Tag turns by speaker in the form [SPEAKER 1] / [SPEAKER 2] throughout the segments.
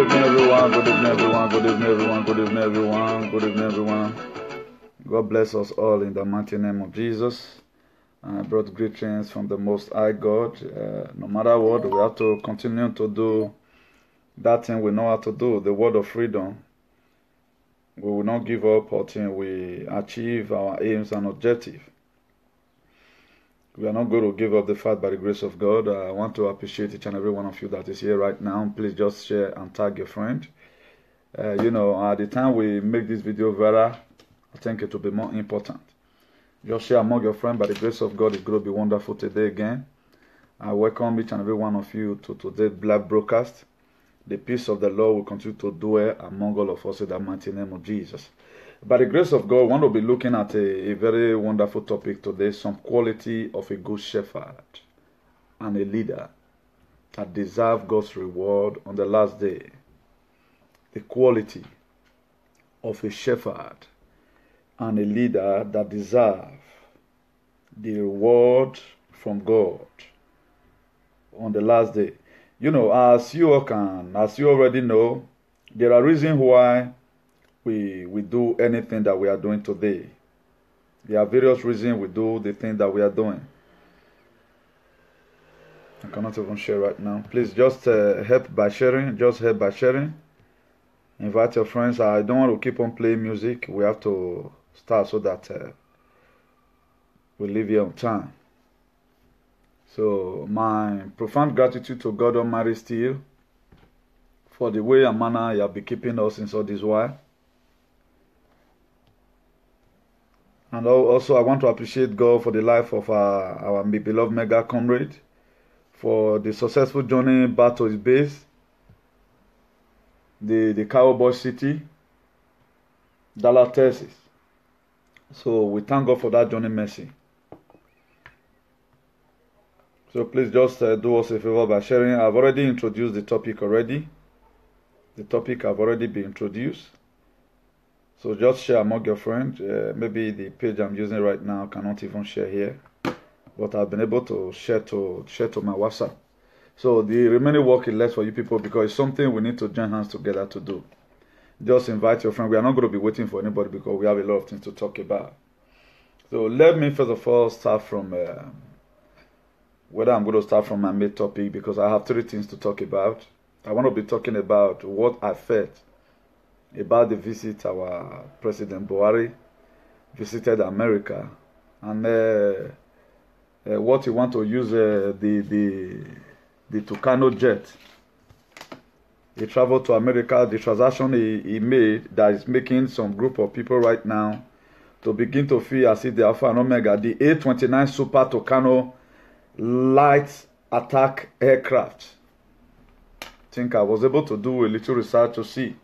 [SPEAKER 1] evening, everyone. Good evening, everyone. Good evening, everyone. Good evening, everyone. Good evening, everyone. God bless us all in the mighty name of Jesus. I brought greetings from the Most High God. No matter what, we have to continue to do that thing we know how to do, the word of freedom. We will not give up until we achieve our aims and objectives. We are not going to give up the fight by the grace of God. I want to appreciate each and every one of you that is here right now. Please just share and tag your friend. At the time we make this video viral, I think it will be more important. Just share among your friends. By the grace of God, it's going to be wonderful today again. I welcome each and every one of you to today's live broadcast. The peace of the Lord will continue to dwell among all of us in the mighty name of Jesus. By the grace of God, we want to be looking at a very wonderful topic today, some quality of a good shepherd and a leader that deserve God's reward on the last day. The quality of a shepherd and a leader that deserve the reward from God on the last day. As you already know, there are reasons why we do anything that we are doing today. There are various reasons we do the thing that we are doing. I cannot even share right now. Please just help by sharing. Just help by sharing. Invite your friends. I don't want to keep on playing music. We have to start so that we leave here on time. So my profound gratitude to God Almighty still for the way and manner He has been keeping us since all this while. And also I want to appreciate God for the life of our beloved mega comrade, for the successful journey back to his base, the Cowboy City, Dallas, Texas. So we thank God for that journey mercy. So please just do us a favor by sharing. I've already introduced the topic already. The topic have already been introduced. So just share among your friends. Maybe the page I'm using right now cannot even share here, but I've been able to share to my WhatsApp. So the remaining work is less for you people because it's something we need to join hands together to do. Just invite your friend. We are not going to be waiting for anybody because we have a lot of things to talk about. So let me first of all start from whether I'm going to start from my main topic, because I have 3 things to talk about. I want to be talking about what I felt about the visit our President Buhari visited America, and what he want to use the Tucano jet. He traveled to America. The transaction he made that is making some group of people right now to begin to feel as if they are Alpha and Omega. The A-29 Super Tucano light attack aircraft. I think I was able to do a little research to see.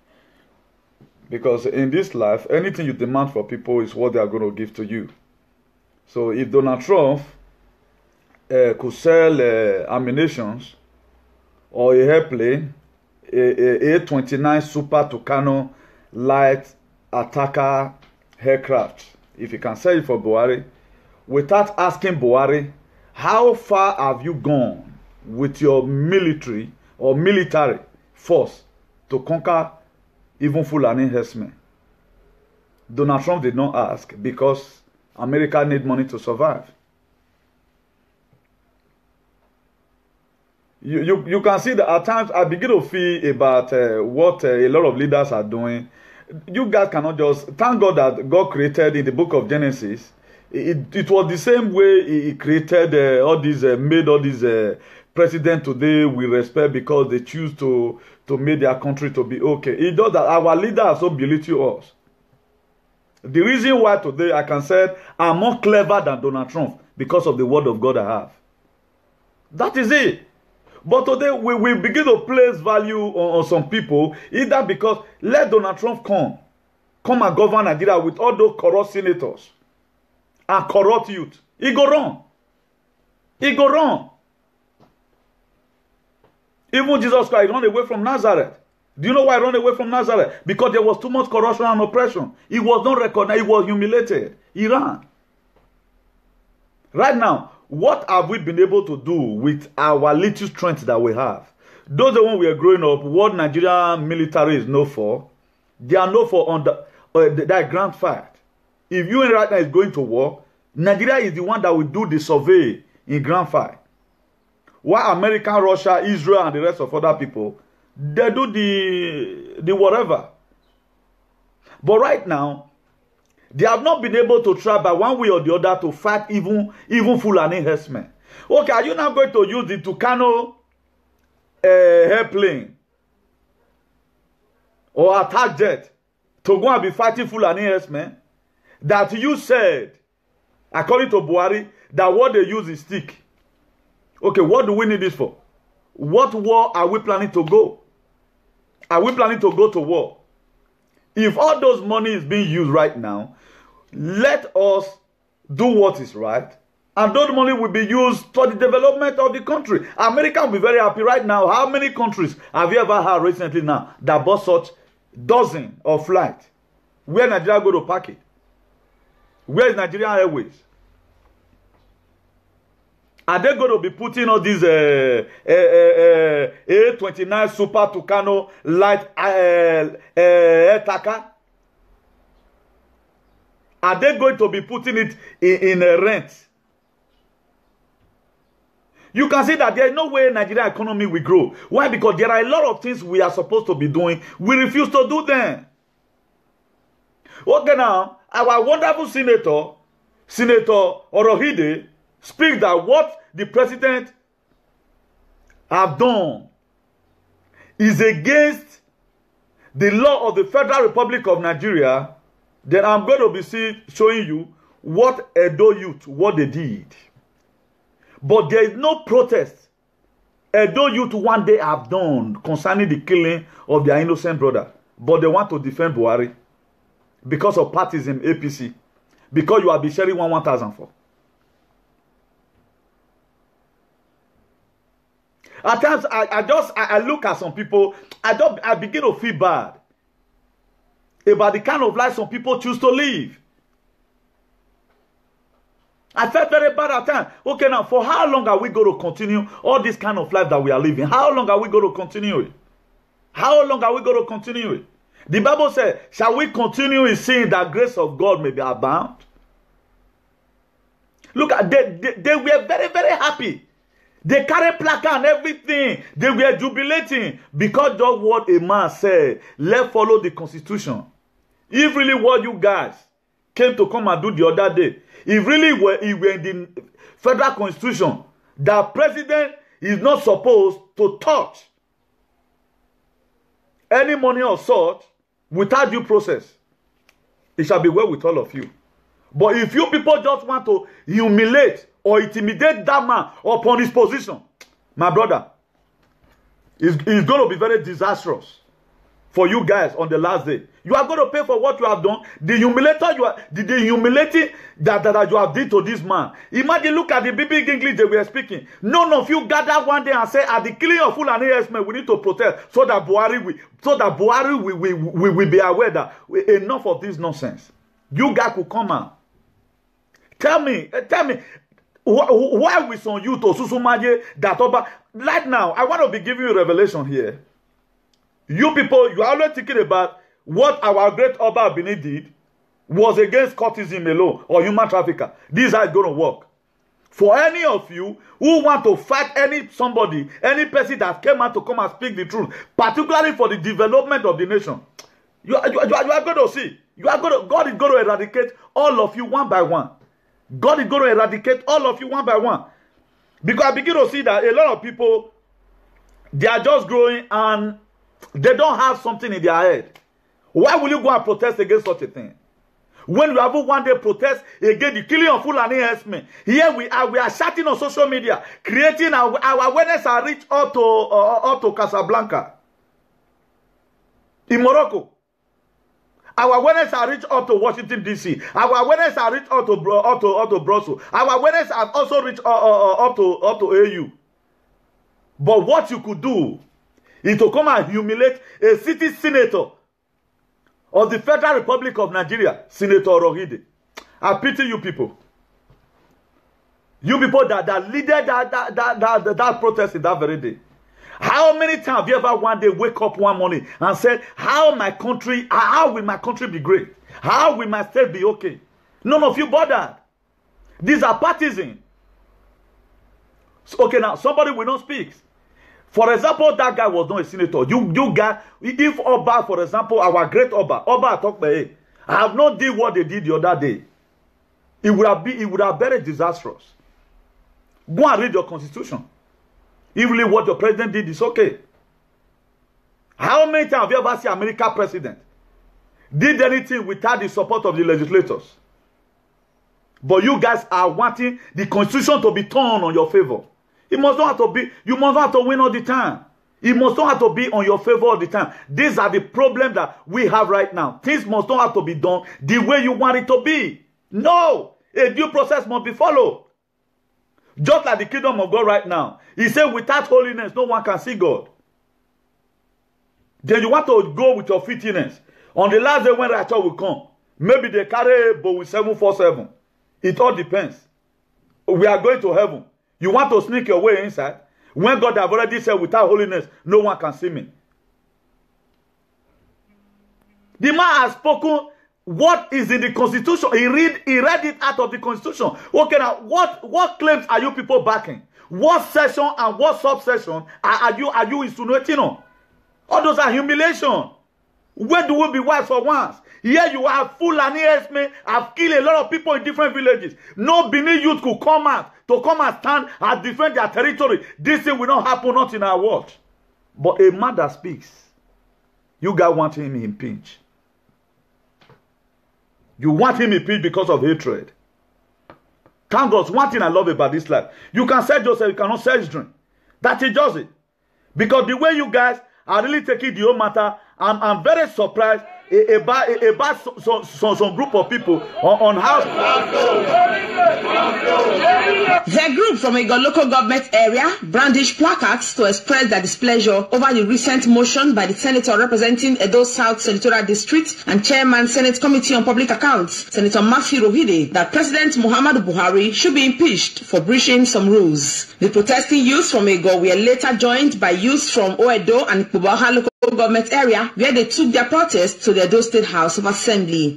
[SPEAKER 1] Because in this life, anything you demand for people is what they are going to give to you. So if Donald Trump could sell ammunitions or a airplane, a A-29 Super Tucano light attacker aircraft, if he can sell it for Buhari, without asking Buhari, how far have you gone with your military or military force to conquer even Fulani herdsmen? Donald Trump did not ask because America need money to survive. You can see that at times I begin to feel about what a lot of leaders are doing. You guys cannot just thank God that God created in the book of Genesis. It was the same way He created made all these presidents today with respect because they choose to make their country to be okay. It does that. Our leaders are so belittle us. The reason why today I can say I'm more clever than Donald Trump because of the word of God I have. That is it. But today we begin to place value on some people, either because let Donald Trump come and govern Nigeria with all those corrupt senators and corrupt youth. He go wrong. He go wrong. Even Jesus Christ ran away from Nazareth. Do you know why he ran away from Nazareth? Because there was too much corruption and oppression. He was not recognized. He was humiliated. He ran. Right now, what have we been able to do with our little strength that we have? those the when we are growing up, what Nigerian military is known for, they are known for on that grand fight. If you right now is going to war, Nigeria is the one that will do the survey in grand fight. While America, Russia, Israel, and the rest of other people, they do the whatever. But right now, they have not been able to try by one way or the other to fight even Fulani herdsmen. Okay, are you now going to use the Tucano airplane or attack jet to go and be fighting Fulani herdsmen? That you said, according to Buhari, that what they use is stick. Okay, what do we need this for? What war are we planning to go? Are we planning to go to war? If all those money is being used right now, let us do what is right. And those money will be used for the development of the country. America will be very happy right now. How many countries have you ever had recently now that bought such dozen of flights? Where Nigeria go to pack it? Where is Nigerian Airways? Are they going to be putting all these A29 Super Tucano light attacker? Are they going to be putting it in a rent? You can see that there is no way Nigerian economy will grow. Why? Because there are a lot of things we are supposed to be doing. We refuse to do them. Okay, now, our wonderful Senator Orohide, speaks that what the president have done is against the law of the Federal Republic of Nigeria. Then I'm going to be showing you what Edo youth, what they did. But there is no protest Edo youth one day have done concerning the killing of their innocent brother. But they want to defend Buhari because of partism, APC. Because you have been sharing 1,000 for. At times, I look at some people, I begin to feel bad about the kind of life some people choose to live. I felt very bad at times. Okay, now, for how long are we going to continue all this kind of life that we are living? How long are we going to continue it? How long are we going to continue it? The Bible says, shall we continue in sin that grace of God may be abound? Look, they were very, very happy. They carry placard and everything. They were jubilating because that's what a man said. Let's follow the constitution. If really what you guys came to come and do the other day, if really were in the federal constitution, the president is not supposed to touch any money or sort without due process, it shall be well with all of you. But if you people just want to humiliate or intimidate that man upon his position, my brother, it's going to be very disastrous for you guys on the last day. You are going to pay for what you have done. The humiliating that you have did to this man. Imagine, look at the big English they were speaking. None of you gathered one day and said, at the killing of Fulani herdsmen, we need to protest so that Buhari will be aware that enough of this nonsense. You guys could come out. Tell me, why we on you to Susumaje that over right now? I want to be giving you a revelation here. You people, you are always thinking about what our great Oba Benin did was against courtesan alone or human trafficker. This is how it's going to work. For any of you who want to fight any person that came out to come and speak the truth, particularly for the development of the nation, you are going to see. God is going to eradicate all of you one by one. God is going to eradicate all of you one by one. Because I begin to see that a lot of people, they are just growing and they don't have something in their head. Why will you go and protest against such a thing? When you have one day protest against the killing of Fulani herdsmen, here we are shouting on social media, creating our awareness and reach out to Casablanca in Morocco. Our awareness have reached out to Washington, D.C. Our awareness have reached out to Brussels. Our awareness have also reached up to AU. But what you could do is to come and humiliate a city senator of the Federal Republic of Nigeria, Senator Orohide. I pity you people. You people that leaded that protest in that very day. How many times have you ever one day wake up one morning and said, how will my country be great? How will my state be okay? None of you bothered. These are partisan. So, okay, now somebody will not speak. For example, that guy was not a senator. You guys, if Oba, for example, our great Oba talked by hey, I have not did what they did the other day. It would have been very disastrous. Go and read your constitution. Even what your president did is okay. How many times have you ever seen American president did anything without the support of the legislators? But you guys are wanting the constitution to be turned on your favor. It must not have to be, you must not have to win all the time. It must not have to be on your favor all the time. These are the problems that we have right now. Things must not have to be done the way you want it to be. No, a due process must be followed. Just like the kingdom of God right now. He said without holiness, no one can see God. Then you want to go with your filthiness. On the last day when righteous will come, maybe they carry but with 747. It all depends. We are going to heaven. You want to sneak your way inside? When God have already said without holiness, no one can see me. The man has spoken what is in the constitution. He read it out of the constitution. Okay, now what claims are you people backing? What section and what subsection are you insinuating on? All those are humiliation. Where do we be wise for once? Here you have Fulani Esme have killed a lot of people in different villages. No Benin youth could come out to come and stand and defend their territory. This thing will not happen, not in our watch. But a man that speaks, you guys want him impeached. You want him impeached because of hatred. Thank God, one thing I love about this life. You can search yourself, you cannot search drink. That is just it. Because the way you guys are really taking the whole matter, I'm very surprised about some group of people on how.
[SPEAKER 2] The group from a local government area brandished placards to express their displeasure over the recent motion by the senator representing Edo South Senatorial District and Chairman Senate Committee on Public Accounts, Senator Matthew Rohide, that President Muhammadu Buhari should be impeached for breaching some rules. The protesting youths from Ego were later joined by youths from Oedo and Kubaha local government area, where they took their protest to the Edo State House of Assembly.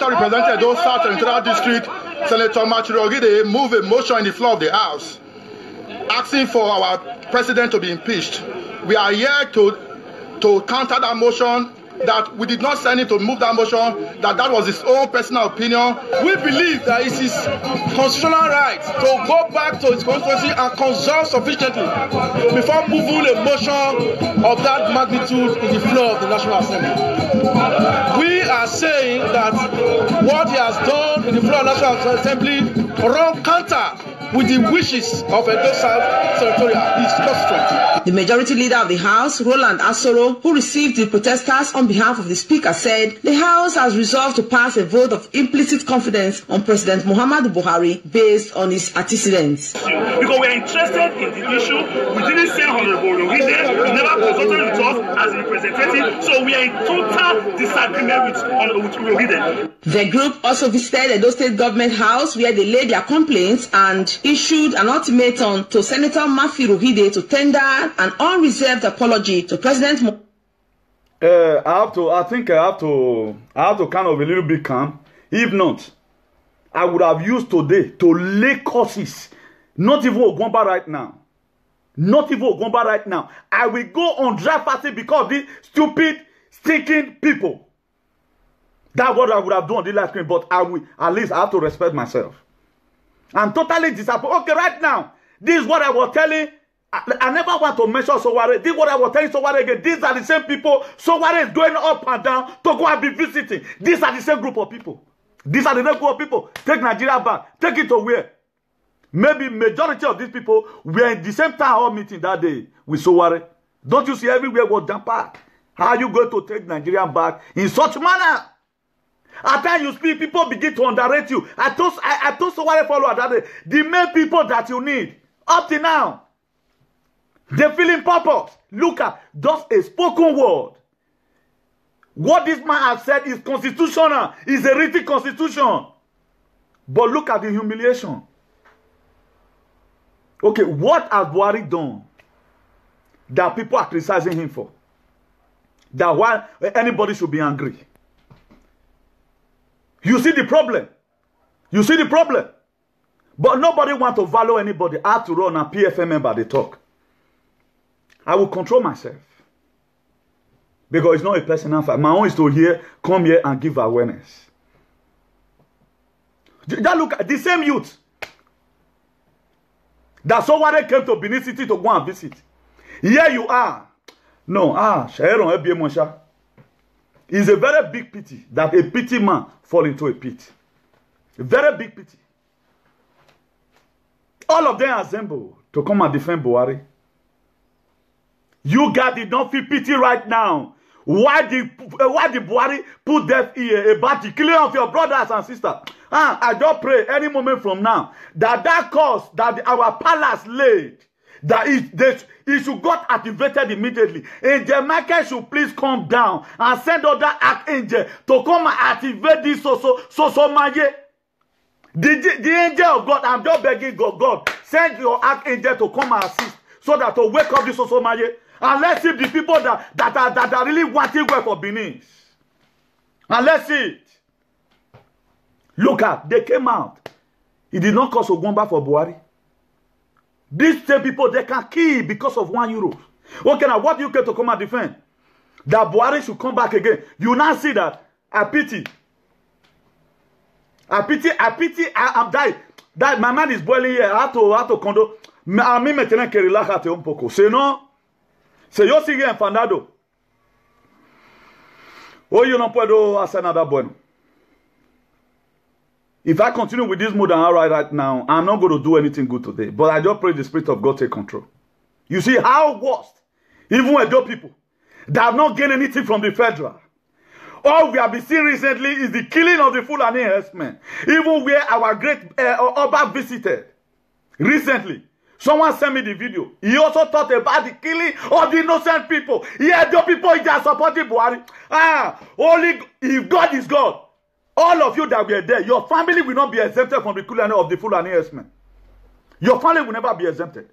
[SPEAKER 3] Represented Edo South Senatorial District, Senator Matthew Rohide moved a motion in the floor of the House asking for our president to be impeached. We are here to counter that motion, that we did not send him to move that motion, that was his own personal opinion. We believe that it's his constitutional right to go back to his constituency and consult sufficiently before moving a motion of that magnitude in the floor of the National Assembly. We are saying that what he has done in the floor of the National Assembly run counter with the wishes of Edo South Senatorial, his constituent.
[SPEAKER 2] The majority leader of the House, Roland Asoro, who received the protesters on behalf of the Speaker, said the House has resolved to pass a vote of implicit confidence on President Muhammadu Buhari based on his antecedents.
[SPEAKER 4] Because we are interested in the issue, we didn't send Honorable Rohide, we never consulted with us as a representative, so we are in total disagreement with Rohide.
[SPEAKER 2] The group also visited Edo State Government House, where they laid their complaints and issued an ultimatum to Senator Matthew Rohide to tender an unreserved apology to President.
[SPEAKER 1] I think I have to kind of a little bit calm. If not, I would have used today to lay curses. Not even Ogwamba right now. Not even Ogwamba right now. I will go on dry fasting because of these stupid, stinking people. That's what I would have done on the live screen, but at least I have to respect myself. I'm totally disappointed. Okay, right now, this is what I was telling. I never want to mention Sowore. This is what I was telling Sowore again. These are the same people Sowore is going up and down to go and be visiting. These are the same group of people. These are the same group of people. Take Nigeria back. Take it to where? Maybe majority of these people were in the same town hall meeting that day with Sowore. Don't you see everywhere was jam-packed? How are you going to take Nigeria back in such manner? At times you speak, people begin to underrate you. I told Sowore follower that day, the main people that you need, up to now, they feeling purpose. Look at just a spoken word. What this man has said is constitutional. It's a written constitution. But look at the humiliation. Okay, what has Buhari done that people are criticizing him for? That why anybody should be angry? You see the problem. You see the problem. But nobody want to value anybody. I have to run a PFM member, they talk. I will control myself. Because it's not a personal fight. My own is to come here and give awareness. Just look at the same youth. That's someone came to Benin City to go and visit. Here you are. No, it's a very big pity that a pity man fall into a pit. A very big pity. All of them assemble to come and defend Buhari. You guys did not feel pity right now. Why did Buhari put death here about the killing of your brothers and sisters? I just pray any moment from now that cause that our palace laid, that it should got activated immediately. Angel Michael should please come down and send other archangel to come and activate this so maye. The angel of God, I'm just begging God, send your archangel to come and assist so that to wake up this so maye. And let's see the people that are really wanting work for Benin. And let's see it. Look at, they came out. It did not cost Ogwamba for Buhari. These same people, they can kill because of €1. Okay, now what do you get to come and defend? That Buhari should come back again. You now see that. I pity. I'm dying. That my man is boiling here. I have to condo. A mí me tienen que relajarte un poco. Si no, si yo sigue enfadado, hoy yo no puedo hacer nada bueno. If I continue with this mood and right now, I'm not going to do anything good today. But I just pray the Spirit of God take control. You see how worst, even with those people that have not gained anything from the federal. All we have been seeing recently is the killing of the Fulani herdsmen. Even where our great Oba visited recently. Someone sent me the video. He also talked about the killing of the innocent people. Yeah, the people that supporting Buhari. Only if God is God. All of you that were there, your family will not be exempted from the killing of the Fulani herdsmen. Your family will never be exempted.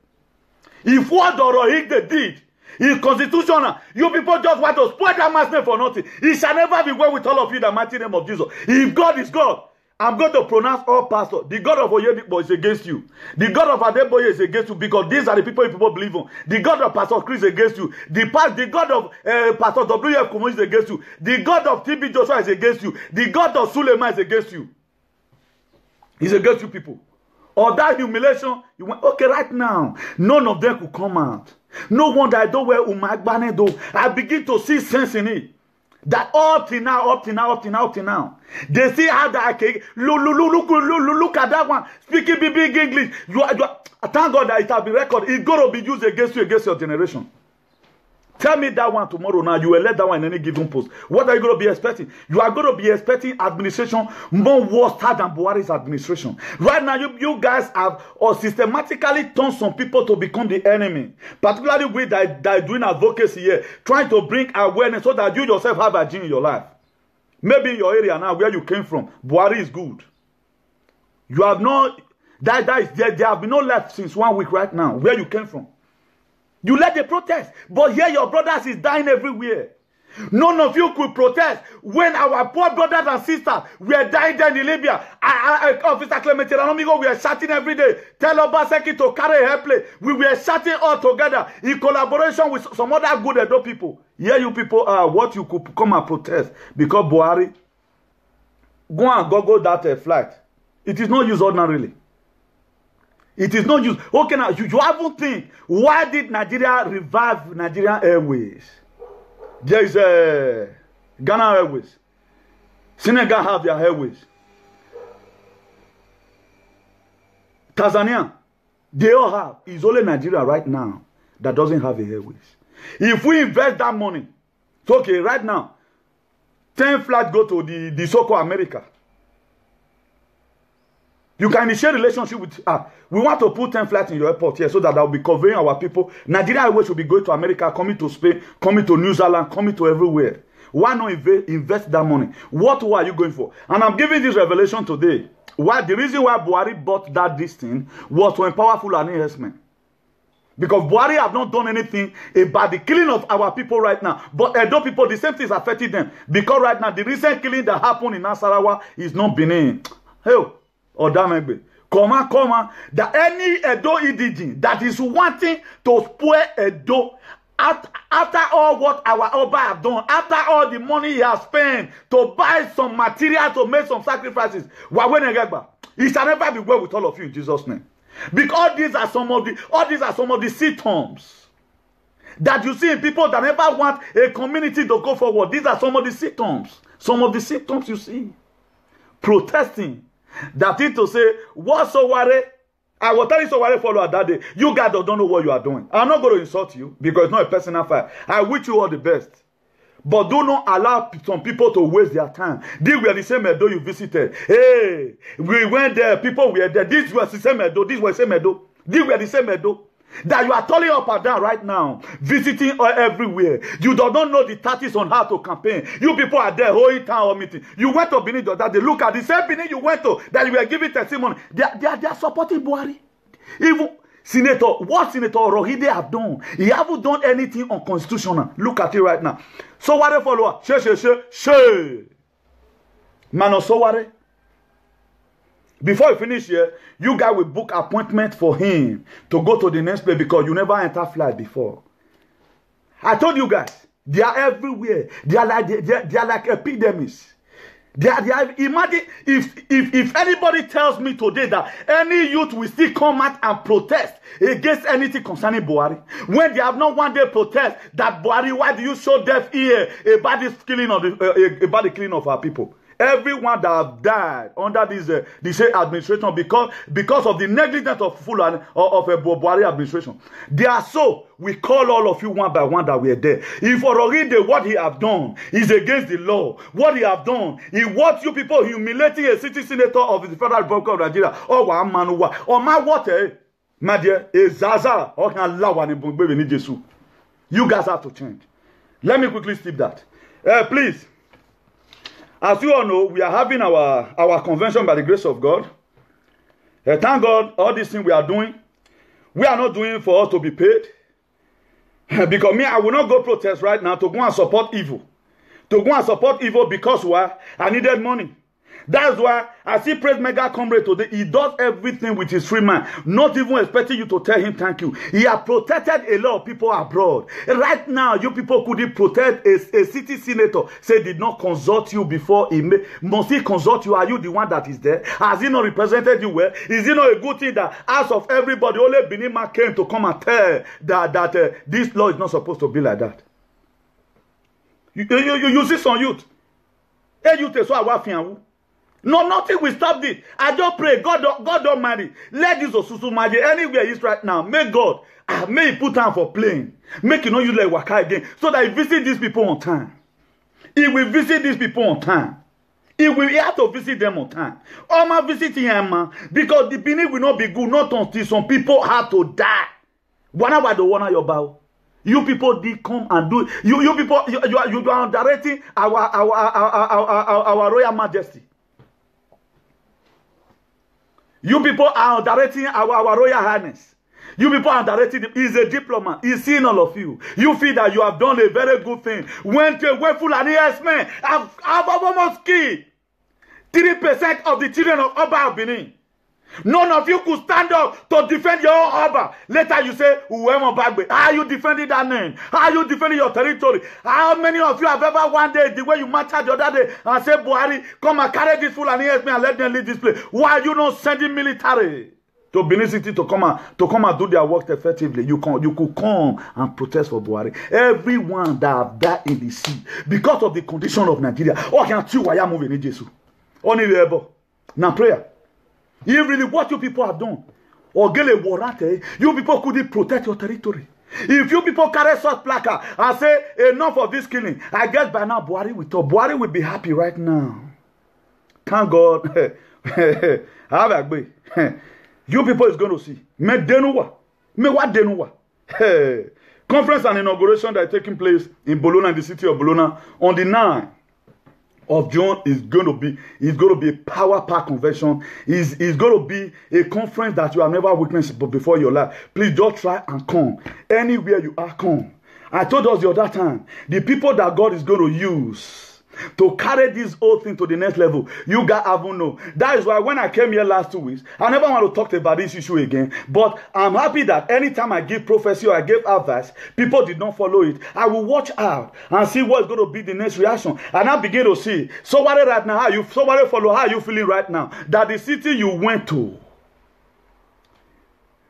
[SPEAKER 1] If what the Rohingya did is constitutional, you people just want to spoil that man's name for nothing. It shall never be well with all of you in the mighty name of Jesus. If God is God, I'm going to pronounce all pastors. The God of Oyedipo is against you. The God of Adeboye is against you because these are the people believe in. The God of Pastor Chris is against you. The God of Pastor W.F. Kumo is against you. The God of T.B. Joshua is against you. The God of Suleiman is against you. He's against you people. Or that humiliation, you went, okay, right now, none of them could come out. No wonder I don't wear Umagbane though. I begin to see sense in it. That up till now. They see how that look at that one. Speaking big English. Thank God that it has been recorded. It's going to be used against you, against your generation. Tell me that one tomorrow now. You will let that one in any given post. What are you going to be expecting? You are going to be expecting administration more worse than Buhari's administration. Right now, you guys have systematically turned some people to become the enemy. Particularly we that are doing advocacy here, trying to bring awareness so that you yourself have a gene in your life. Maybe in your area now, where you came from, Buhari is good. You have no, there have been no left since 1 week right now, where you came from. You let the protest, but here your brothers is dying everywhere. None of you could protest when our poor brothers and sisters were dying there in Libya. Officer Clemente Ranomigo, we are shouting every day. Tell Obaseki to carry a play. We were shouting all together in collaboration with some other good Edo people. Here you people are what you could come and protest because Buhari. Go and go that flight. It is not used ordinarily. It is not used. Okay, now you haven't think. Why did Nigeria revive Nigerian Airways? There is Ghana Airways. Senegal have their airways. Tanzania, they all have. It's only Nigeria right now that doesn't have a airways. If we invest that money, it's okay, right now, 10 flights go to the so-called America. You can initiate relationship with we want to put 10 flights in your airport here so that will be covering our people. Nigeria Airways will be going to America, coming to Spain, coming to New Zealand, coming to everywhere. Why not invest that money? What are you going for? And I'm giving this revelation today. Why the reason why Buhari bought this thing was to empower Fulani investment. Because Buhari have not done anything about the killing of our people right now. But Edo people, the same thing is affecting them. Because right now, the recent killing that happened in Nasarawa is not Benin. Hey, Odamegbe. Come on. That any Edo indigene that is wanting to spoil Edo, after all what our Oba have done, after all the money he has spent to buy some material to make some sacrifices, he shall never be well with all of you in Jesus' name. Because these are some of the symptoms that you see in people that never want a community to go forward. These are some of the symptoms. Some of the symptoms you see. Protesting. That is to say, what Sowore, I will tell you Sowore follower that day. You guys don't know what you are doing. I'm not going to insult you because it's not a personal fight. I wish you all the best. But do not allow some people to waste their time. These were the same Edo you visited. Hey, we went there, people were there. This was the same Edo, this was the same Edo. These were the same Edo. That you are turning up and down right now, visiting everywhere. You do not know the tactics on how to campaign. You people are there, holding town hall meeting. You went to Benin that they look at the same Benin you went to, that you were giving testimony. They are supporting Buhari. Even what Senator Rohide have done, he haven't done anything unconstitutional. Look at it right now. So what follower? She. Man of Sowore. Before you finish here, you guys will book appointment for him to go to the next place because you never enter flight before. I told you guys, they are everywhere. They are like epidemics. Imagine if anybody tells me today that any youth will still come out and protest against anything concerning Buhari, when they have not one day protest that Buhari, why do you show deaf ear about this killing of about the killing of our people? Everyone that have died under this administration because of the negligence of Fulani of a Buhari administration. They are so. We call all of you one by one that we are there. If Orogide, what he have done is against the law. What he have done, he wants you people humiliating a city senator of the Federal Republic of Nigeria. Oh, one man, or my water, my dear, is Zaza, or can allow one in Jesus. You guys have to change. Let me quickly skip that. Please. As you all know, we are having our convention by the grace of God. Thank God, all these things we are doing, we are not doing for us to be paid. Because me, I will not go protest right now to go and support evil. To go and support evil because why? I needed money. That's why I see Praise Mega Comrade today. He does everything with his free mind, not even expecting you to tell him thank you. He has protected a lot of people abroad. Right now, you people couldn't protect a city senator. Say did not consult you before he must he consult you? Are you the one that is there? Has he not represented you well? Is it not a good thing that out of everybody, only Benima came to come and tell that this law is not supposed to be like that? You see some youth. Hey, youth is so awafianwu. No, nothing will stop this. I just pray, God don't marry. Let this Osusu marry anywhere he is right now. May God, may he put time for playing. Make you know you like Waka again. So that he visit these people on time. He will visit these people on time. He have to visit them on time. Oma visiting him, man. Because the Benin will not be good, not until some people have to die. One hour the one your bow. You people did come and do. You people, you are directing our Royal Majesty. You people are directing our Royal Highness. You people are directing him. He's a diplomat. He's seen all of you. You feel that you have done a very good thing. When Fulani men have almost killed 3% of the children of Oba of Benin. None of you could stand up to defend your own Oba. Later you say, how are you defending that name? How are you defending your territory? How many of you have ever one day, the way you marched the other day, and said, Buhari, come and carry this Fulani men and let them leave this place? Why are you not sending military to Benin City to come and do their work effectively? You could come and protest for Buhari. Everyone that have died in the sea because of the condition of Nigeria. Oh, can't you why I'm moving in Jesus? Only now prayer. If really what you people have done, or get a warrant, you people couldn't protect your territory. If you people carry such placard and say enough of this killing, I guess by now Buhari will be happy right now. Thank God. You people is going to see. Me denuwa. Me what denuwa. Conference and inauguration that are taking place in Bologna, in the city of Bologna, on the 9th of June is going to be a power-packed convention. It's going to be a conference that you have never witnessed before in your life. Please just try and come. Anywhere you are, come. I told us the other time, the people that God is going to use to carry this whole thing to the next level, you guys haven't know. That is why when I came here last 2 weeks, I never want to talk about this issue again. But I'm happy that anytime I give prophecy or I give advice, people did not follow it. I will watch out and see what's going to be the next reaction. And I begin to see. Somebody right now, somebody follow, how are you feeling right now? That the city you went to,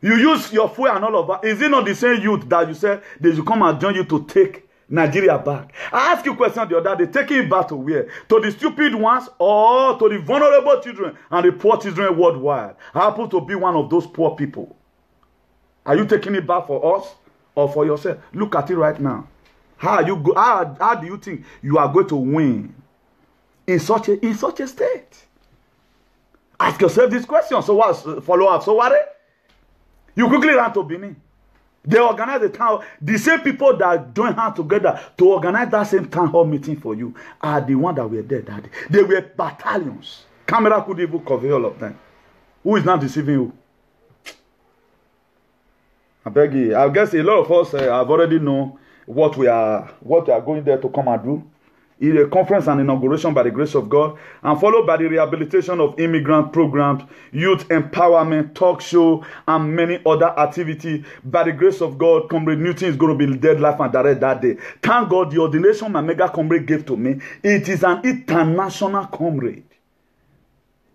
[SPEAKER 1] you use your fuel and all of that. Is it not the same youth that you said they should come and join you to take Nigeria back? I asked you a question the other day. Taking it back to where? To the stupid ones or to the vulnerable children and the poor children worldwide? I happen to be one of those poor people. Are you taking it back for us or for yourself? Look at it right now. How do you think you are going to win in such a state? Ask yourself this question. So what? Follow up. So what? You quickly ran to Benin. They organize the town. The same people that join hands together to organize that same town hall meeting for you are the ones that were there that day. They were battalions. Camera could even cover all of them. Who is not deceiving you? I beg you. I guess a lot of us have already know what we are going there to come and do. In a conference and inauguration by the grace of God, and followed by the rehabilitation of immigrant programs, youth empowerment, talk show, and many other activities. By the grace of God, Comrade Newton is going to be dead, life and direct that day. Thank God the ordination my mega comrade gave to me. It is an international comrade.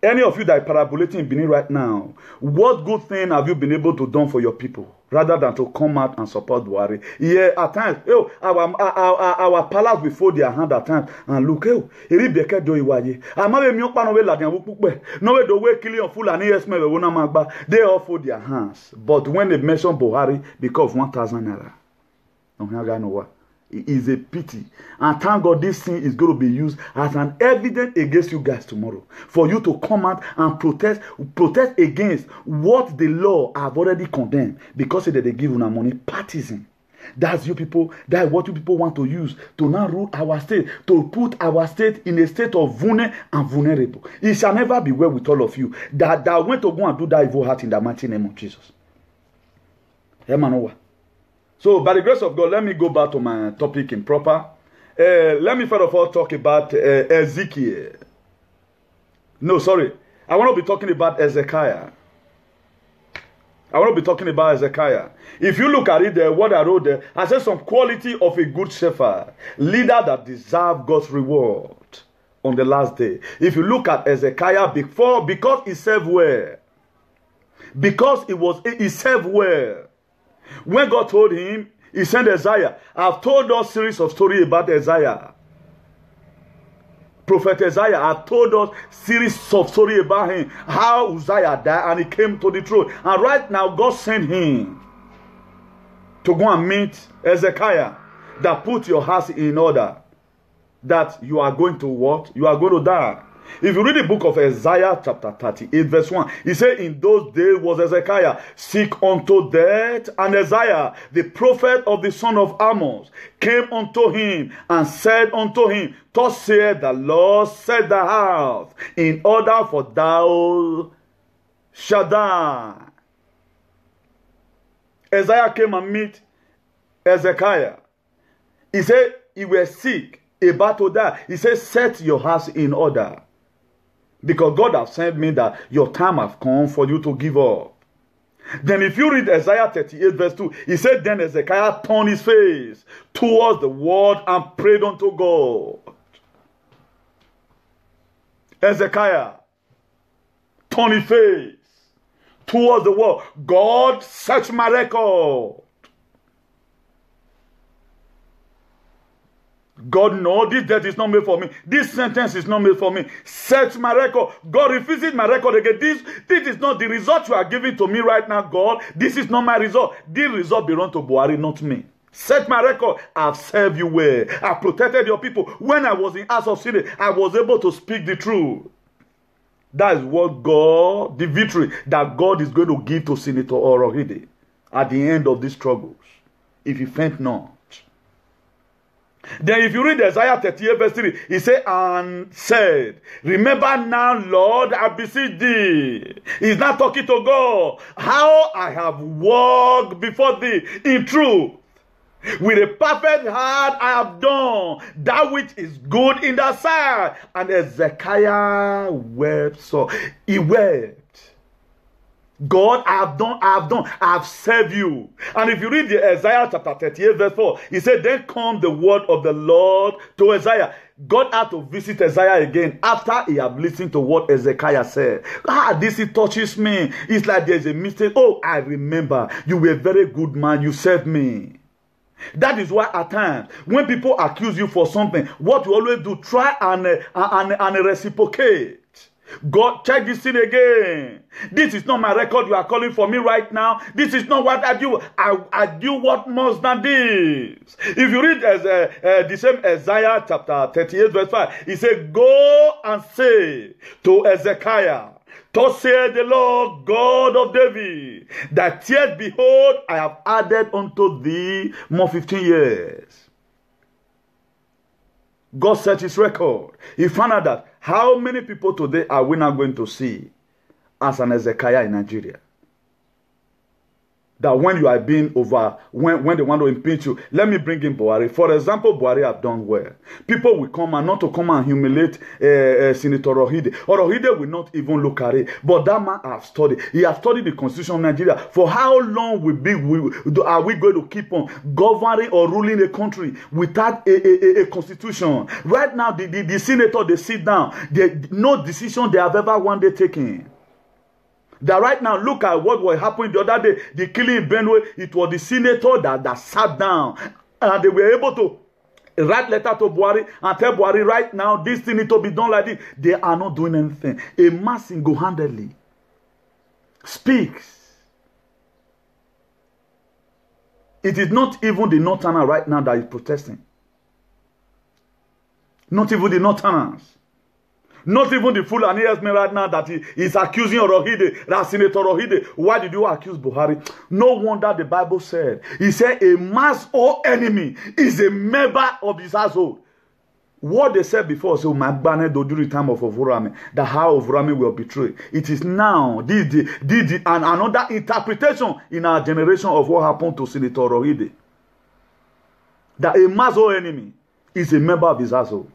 [SPEAKER 1] Any of you that are parabolating in Benin right now, what good thing have you been able to do for your people? Rather than to come out and support Buhari. Yeah, at times, our palace will fold their hand at times and look, Eribeke do iwaye. Amabe mi okpa no we ladian wupupe. No we do we killing of full and yes me we wona magba. They all fold their hands. But when they mention Buhari because of 1,000 naira, don't know what. It is a pity. And thank God this thing is going to be used as an evidence against you guys tomorrow. For you to come out and protest against what the law have already condemned. Because they give you money. Partisan. That's you people. That's what you people want to use to now rule our state. To put our state in a state of vulnerable. It shall never be well with all of you. That went to go and do that evil heart in the mighty name of Jesus. Emmanuel. So, by the grace of God, let me go back to my topic in proper. Let me first of all talk about Ezekiel. No, sorry. I want to be talking about Ezekiah. If you look at it there, what I wrote there, I said some quality of a good shepherd, leader that deserve God's reward on the last day. If you look at Ezekiah because he served well. Because he served well. When God told him, he sent Isaiah. I've told us a series of stories about Isaiah. Prophet Isaiah had told us series of stories about him. How Uzziah died and he came to the throne. And right now, God sent him to go and meet Ezekiah. That put your house in order. That you are going to what? You are going to die. If you read the book of Isaiah chapter 38 verse 1, he said, in those days was Ezekiah sick unto death, and Isaiah, the prophet of the son of Amos, came unto him and said unto him, thus saith the Lord, set the house in order, for thou shalt die. Isaiah came and meet Ezekiah. He said, he was sick, about to die. He said, set your house in order. Because God has sent me that your time has come for you to give up. Then if you read Isaiah 38 verse 2, he said, then Ezekiah turned his face towards the wall and prayed unto God. Ezekiah turned his face towards the wall. God, search my record. God, no, this death is not made for me. This sentence is not made for me. Search my record. God, revisit my record again. This is not the result you are giving to me right now, God. This is not my result. This result belongs to Buhari, not me. Search my record. I've served you well. I've protected your people. When I was in House of City, I was able to speak the truth. That is what God, the victory that God is going to give to Senator Orohide at the end of these struggles. if he faint not. Then if you read Isaiah 38 verse 3, he said, and said, remember now, Lord, I beseech thee. He's not talking to God. How I have walked before thee in truth. With a perfect heart I have done that which is good in thy sight. And Hezekiah wept. So he wept. God, I have served you. And if you read the Isaiah chapter 38 verse 4, he said, then come the word of the Lord to Isaiah. God had to visit Isaiah again after he had listened to what Hezekiah said. This it touches me. It's like there's a mistake. Oh, I remember. You were a very good man. You served me. That is why at times, when people accuse you for something, what you always do, try and reciprocate. God, check this thing again. This is not my record you are calling for me right now. This is not what I do. I do what more than this. If you read the same Isaiah chapter 38 verse 5, he said, go and say to Hezekiah, thus saith the Lord God of David, that yet behold, I have added unto thee more 15 years. God set his record. He found out that how many people today are we now going to see as an Hezekiah in Nigeria? That when you are being over, when they want to impeach you, let me bring in Buhari. For example, Buhari have done well. People will come and not to come and humiliate Senator Rohide. Or Rohide will not even look at it. But that man have studied. He has studied the constitution of Nigeria. For how long are we going to keep on governing or ruling a country without a constitution? Right now, the senator, they sit down. No decision they have ever one day taken. That right now, look at what was happening the other day. The killing in Benue, it was the senator that sat down. And they were able to write letter to Buhari and tell Buhari right now, this thing needs to be done like this. They are not doing anything. A man single-handedly speaks. It is not even the Northerner right now that is protesting. Not even the Northerners. Not even the full herdsmen right now that he is accusing Rohide, that Senator Rohide. Why did you accuse Buhari? No wonder the Bible said. He said a man's own enemy is a member of his household. What they said before, so my banner during the time of Ovurami, that how Ovurami will betray. It is now and another interpretation in our generation of what happened to Senator Rohide. That a man's own enemy is a member of his household.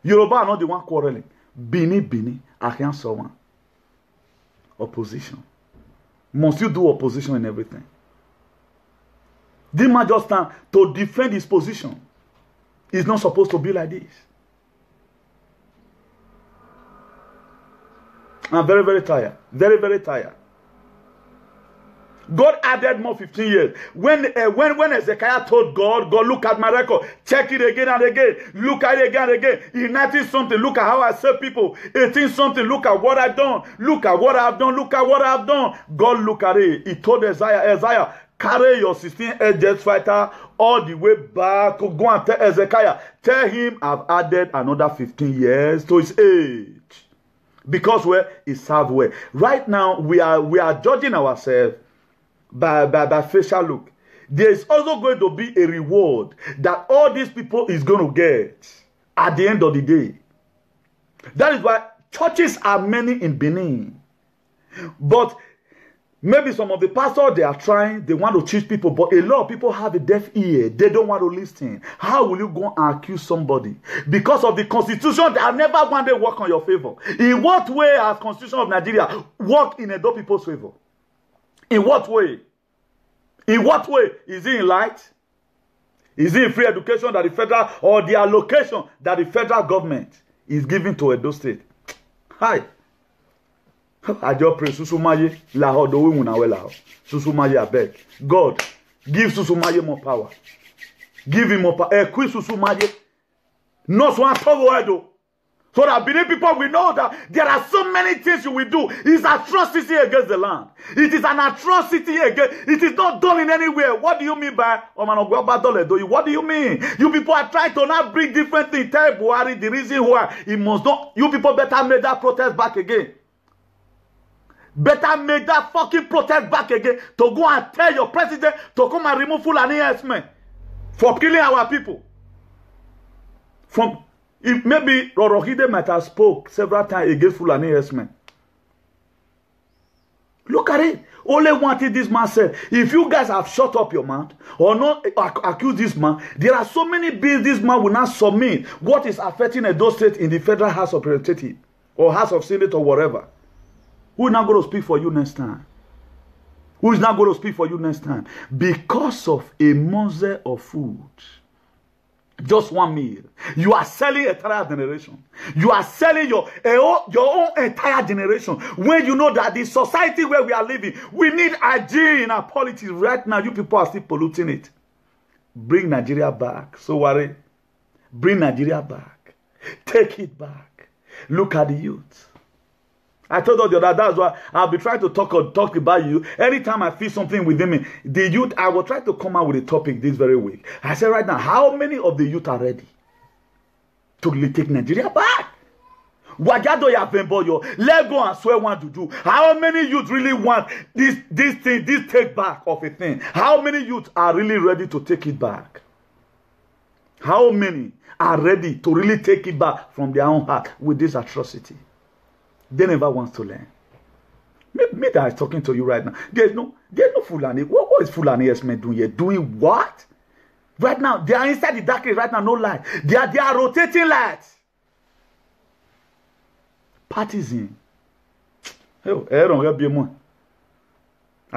[SPEAKER 1] Yoruba are not the one quarreling. Bini, against someone. Opposition. Must you do opposition in everything? This man just stand to defend his position. It's not supposed to be like this. I'm very, very tired. Very, very tired. God added more 15 years. When Hezekiah told God, look at my record. Check it again and again. Look at it again and again. In 19 something, look at how I serve people. 18 something, look at what I've done. Look at what I've done. Look at what I've done. God look at it. He told Isaiah, carry your 16 jet fighter all the way back. Go and tell Hezekiah. Tell him I've added another 15 years to his age. Because he served well. Right now, we are judging ourselves by facial look. There is also going to be a reward that all these people is going to get at the end of the day. That is why churches are many in Benin. But maybe some of the pastors, they are trying, they want to teach people, but a lot of people have a deaf ear. They don't want to listen. How will you go and accuse somebody? Because of the constitution, they have never one day work on your favor. In what way has constitution of Nigeria worked in Edo people's favor? In what way? In what way? Is it in light? Is it in free education that the federal, or the allocation that the federal government is giving to Edo State? Hi. I just pray Susumaye Laho do we munawela. Susumaye abeg. God, give Susumaye more power. Give him more power. Equip Susumaye. Not one power Edo. So that Benin people will know that there are so many things you will do. It's atrocity against the land. It is an atrocity against. It is not done in anywhere. What do you mean by what do you mean? You people are trying to now bring different things. Tell Buhari the reason why he must not. You people better make that protest back again. Better make that fucking protest back again to go and tell your president to come and remove Fulani herdsmen for killing our people. Maybe Rorohide might have spoke several times against Fulani herdsmen. Look at it. Only one thing this man said. If you guys have shut up your mouth or not accuse this man, there are so many bills this man will not submit. What is affecting Edo State in the Federal House of Representatives or House of Senate or whatever? Who is not going to speak for you next time? Who is not going to speak for you next time? Because of a morsel of food. Just one meal. You are selling an entire generation. You are selling your own entire generation. When you know that the society where we are living, we need hygiene in our politics. Right now, you people are still polluting it. Bring Nigeria back. So worry. Bring Nigeria back. Take it back. Look at the youth. I told you that that's why I'll be trying to talk about you. Anytime I feel something within me, the youth, I will try to come out with a topic this very week. I say right now, how many of the youth are ready to really take Nigeria back? Wajado ya Vemboyo, let go and swear one to do. How many youth really want this thing, this take back of a thing? How many youth are really ready to take it back? How many are ready to really take it back from their own heart with this atrocity? They never want to learn. Me that is talking to you right now. There's no Fulani. What is Fulani herdsmen doing here? Doing what? Right now, they are inside the darkness right now, no light. They are rotating lights. Partisan. I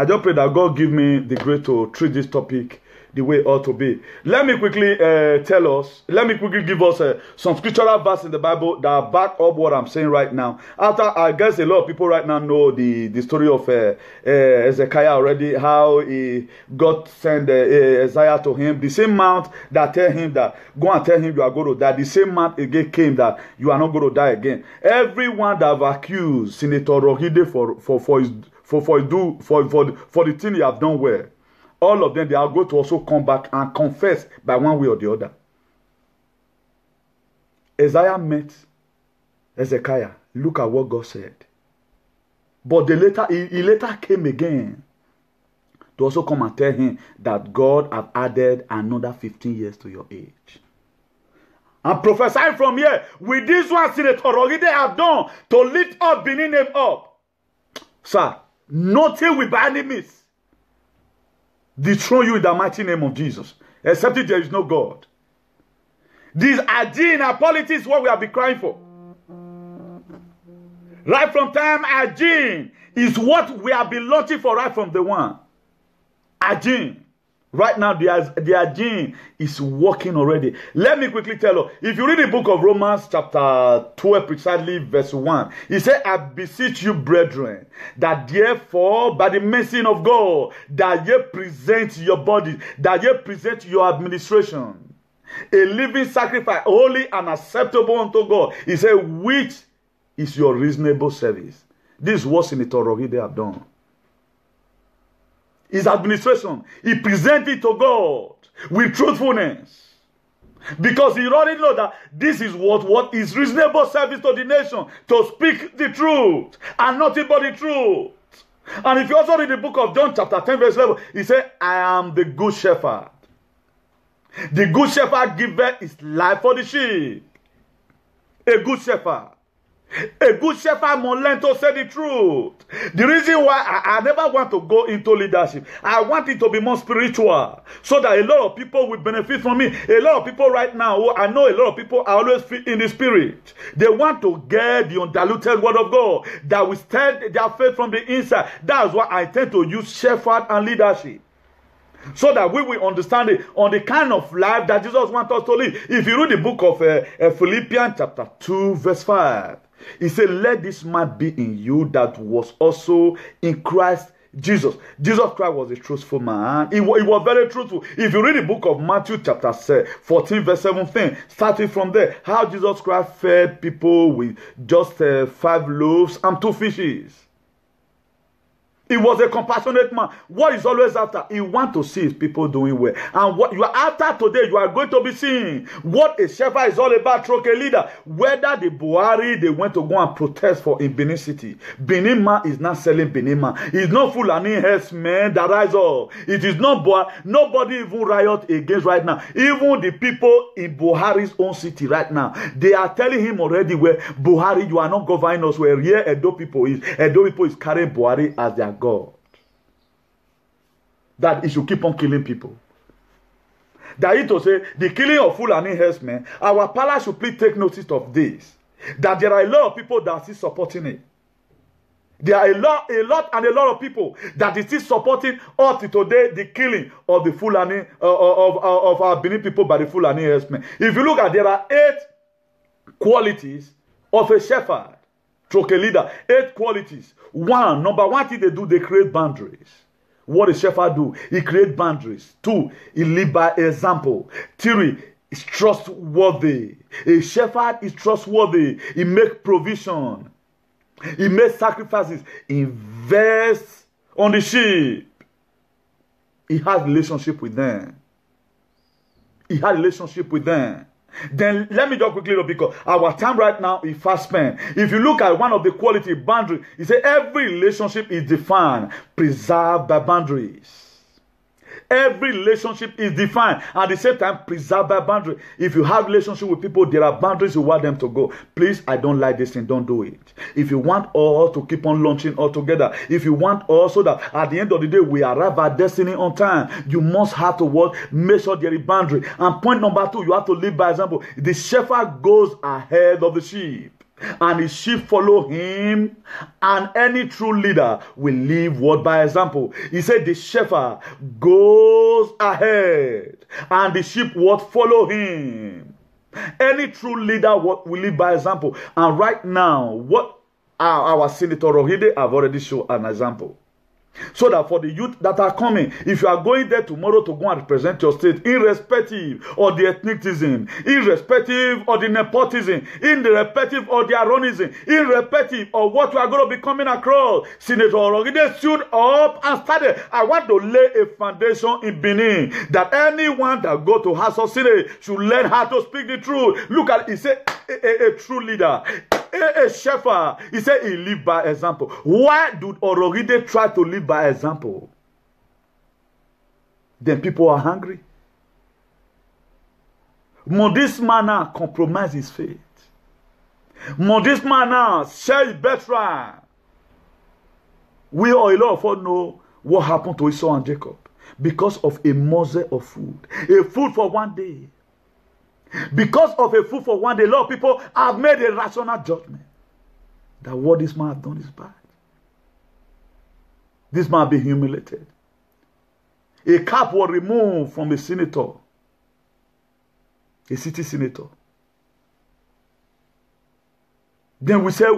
[SPEAKER 1] just pray that God give me the grace to treat this topic the way it ought to be. Let me quickly let me quickly give us some scriptural verse in the Bible that back up what I'm saying right now. After, I guess a lot of people right now know the story of Hezekiah already, how God sent Isaiah to him. The same mount that tell him that, go and tell him you are going to die. The same mount again came that you are not going to die again. Everyone that have accused Senator Rohide for the thing he have done well, all of them, they are going to also come back and confess by one way or the other. Isaiah met Hezekiah. Look at what God said. But he later came again to also come and tell him that God have added another 15 years to your age. And prophesying from here, with this one Senator Rohide have done to lift up Benin name up. Sir, nothing will by any means dethrone you in the mighty name of Jesus, except if there is no God. These hygiene and politics what we have been crying for. Right from time, hygiene is what we have been launching for right from the one. Hygiene. Right now, the hygiene is working already. Let me quickly tell you, if you read the book of Romans chapter 12, precisely verse 1, he said, I beseech you, brethren, that therefore, by the mercy of God, that ye present your body, that ye present your administration, a living sacrifice, holy and acceptable unto God. He said, which is your reasonable service. This is what Senator Rohide have done. His administration, he presented to God with truthfulness. Because he already know that this is what is reasonable service to the nation, to speak the truth and nothing but the truth. And if you also read the book of John chapter 10 verse 11, he said, I am the good shepherd. The good shepherd giveth his life for the sheep. A good shepherd. A good shepherd must learn to say the truth. The reason why I never want to go into leadership, I want it to be more spiritual, so that a lot of people will benefit from me. A lot of people right now, I know a lot of people are always in the spirit. They want to get the undiluted word of God that will stir their faith from the inside. That's why I tend to use shepherd and leadership, so that we will understand it on the kind of life that Jesus wants us to live. If you read the book of Philippians chapter 2 verse 5, he said, let this man be in you that was also in Christ Jesus. Jesus Christ was a truthful man. He was very truthful. If you read the book of Matthew chapter 14 verse 17, starting from there, how Jesus Christ fed people with just 5 loaves and 2 fishes. He was a compassionate man. What is always after? He wants to see his people doing well. And what you are after today, you are going to be seeing what a shepherd is all about, Troke leader. Whether the Buhari, they went to go and protest for in Benin City. Benin man is not selling Benin man. It's not Fulani herdsmen that rise up. It is not Buhari. Nobody even riot against right now. Even the people in Buhari's own city right now, they are telling him already, where Buhari, you are not governing us, where here Edo people is carrying Buhari as their God. That he should keep on killing people. That is to say, the killing of Fulani herdsmen, our palace should please take notice of this. That there are a lot of people that are still supporting it. There are a lot of people that is still supporting up to today the killing of the Fulani, of our Benin people by the Fulani herdsmen. If you look at, there are 8 qualities of a shepherd. Troke leader, 8 qualities. Number one thing they do, they create boundaries. What a shepherd do? He create boundaries. 2, he live by example. 3, he's trustworthy. A shepherd is trustworthy. He make provision. He makes sacrifices. Invest on the sheep. He has relationship with them. Then let me just quickly look, because our time right now is fast spent. If you look at one of the quality boundaries, he said every relationship is defined, preserved by boundaries. Every relationship is defined, at the same time preserved by boundaries. If you have relationship with people, there are boundaries you want them to go. Please, I don't like this thing, don't do it. If you want all to keep on launching all together, if you want also that at the end of the day we arrive at destiny on time, you must have to work, make sure there is boundary. And point number 2, you have to live by example. The shepherd goes ahead of the sheep, and his sheep follow him, and any true leader will live what by example. He said the shepherd goes ahead, and the sheep what follow him. Any true leader what will live by example. And right now, what our Senator Rohide have already shown an example. So that for the youth that are coming, if you are going there tomorrow to go and represent your state, irrespective of the ethnicism, irrespective of the nepotism, irrespective of the ironism, irrespective of what you are going to be coming across, Senator Orogide stood up and started. I want to lay a foundation in Benin that anyone that go to House of Senate should learn how to speak the truth. Look at it, he said a true leader. A shepherd, he said he lived by example. Why did Orogide try to live by example? Then people are hungry. Must this man now compromise his faith? Must this man now share his birthright? We or a lot of us know what happened to Esau and Jacob because of a morsel of food. A food for one day. Because of a food for one day, a lot of people have made a rational judgment that what this man has done is bad. This man be humiliated. A cap was removed from a senator, a city senator. Then we say,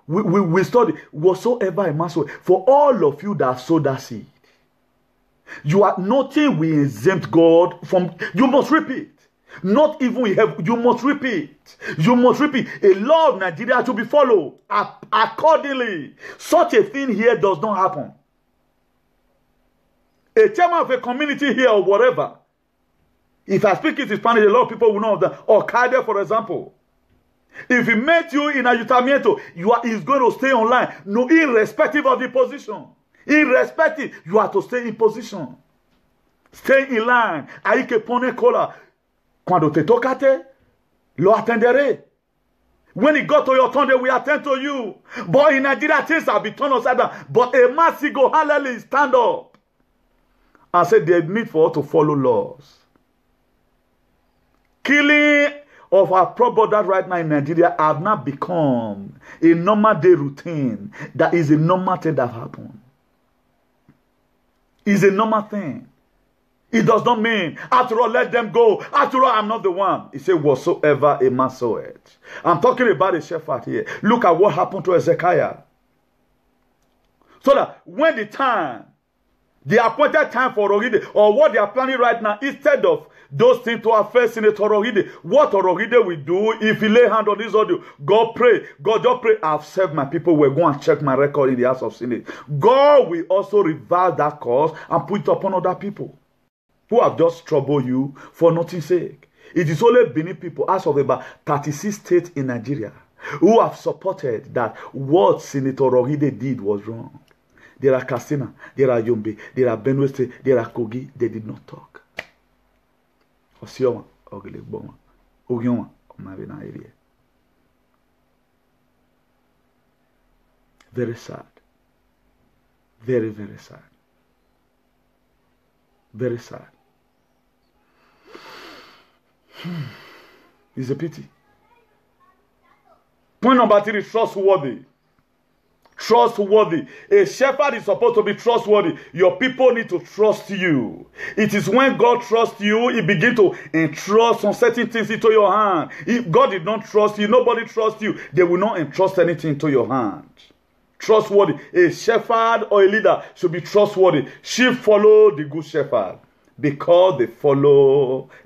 [SPEAKER 1] we study, whatsoever a man sow, for all of you that sow that seed, you are nothing we exempt God from, you must repeat. Not even we have, you must repeat. You must repeat. A law of Nigeria to be followed accordingly. Such a thing here does not happen. A chairman of a community here or whatever, if I speak it in Spanish, a lot of people will know that. Or Kaide, for example. If he met you in Ayuntamiento, he's going to stay online. No, irrespective of the position. Irrespective, you have to stay in position. Stay in line. Hay que poner cola. Cuando te tocate, lo atenderé. When it got to your turn, they will attend to you. But in Nigeria, things have been turned upside down. But a man go hallelujah, stand up and say they need for us to follow laws. Killing of our brothers right now in Nigeria have not become a normal day routine. That is a normal thing that happens. It's a normal thing. It does not mean, after all, let them go. After all, I'm not the one. He said, whatsoever a man soweth. I'm talking about a shepherd here. Look at what happened to Ezekiah. So that when the appointed time for Orogide, or what they are planning right now, instead of those things to affect Senator Orohide. What Orohide will do if he lay hand on this audio, God pray, God just pray, I've served my people, we're going to check my record in the House of Senate. God will also reverse that cause and put it upon other people who have just troubled you for nothing's sake. It is only Benin people, as of about 36 states in Nigeria, who have supported that what Senator Orohide did was wrong. There are Katsina, there are Yombe, there are Benue State, there are Kogi. They did not talk. Osioma, Ogelegboma, Ogioma, Mavina area. Very sad. Very, very sad. Very sad. It's a pity. Point number 3, trustworthy. Trustworthy. A shepherd is supposed to be trustworthy. Your people need to trust you. It is when God trusts you, he begins to entrust some certain things into your hand. If God did not trust you, nobody trusts you, they will not entrust anything into your hand. Trustworthy. A shepherd or a leader should be trustworthy. Sheep follow the good shepherd because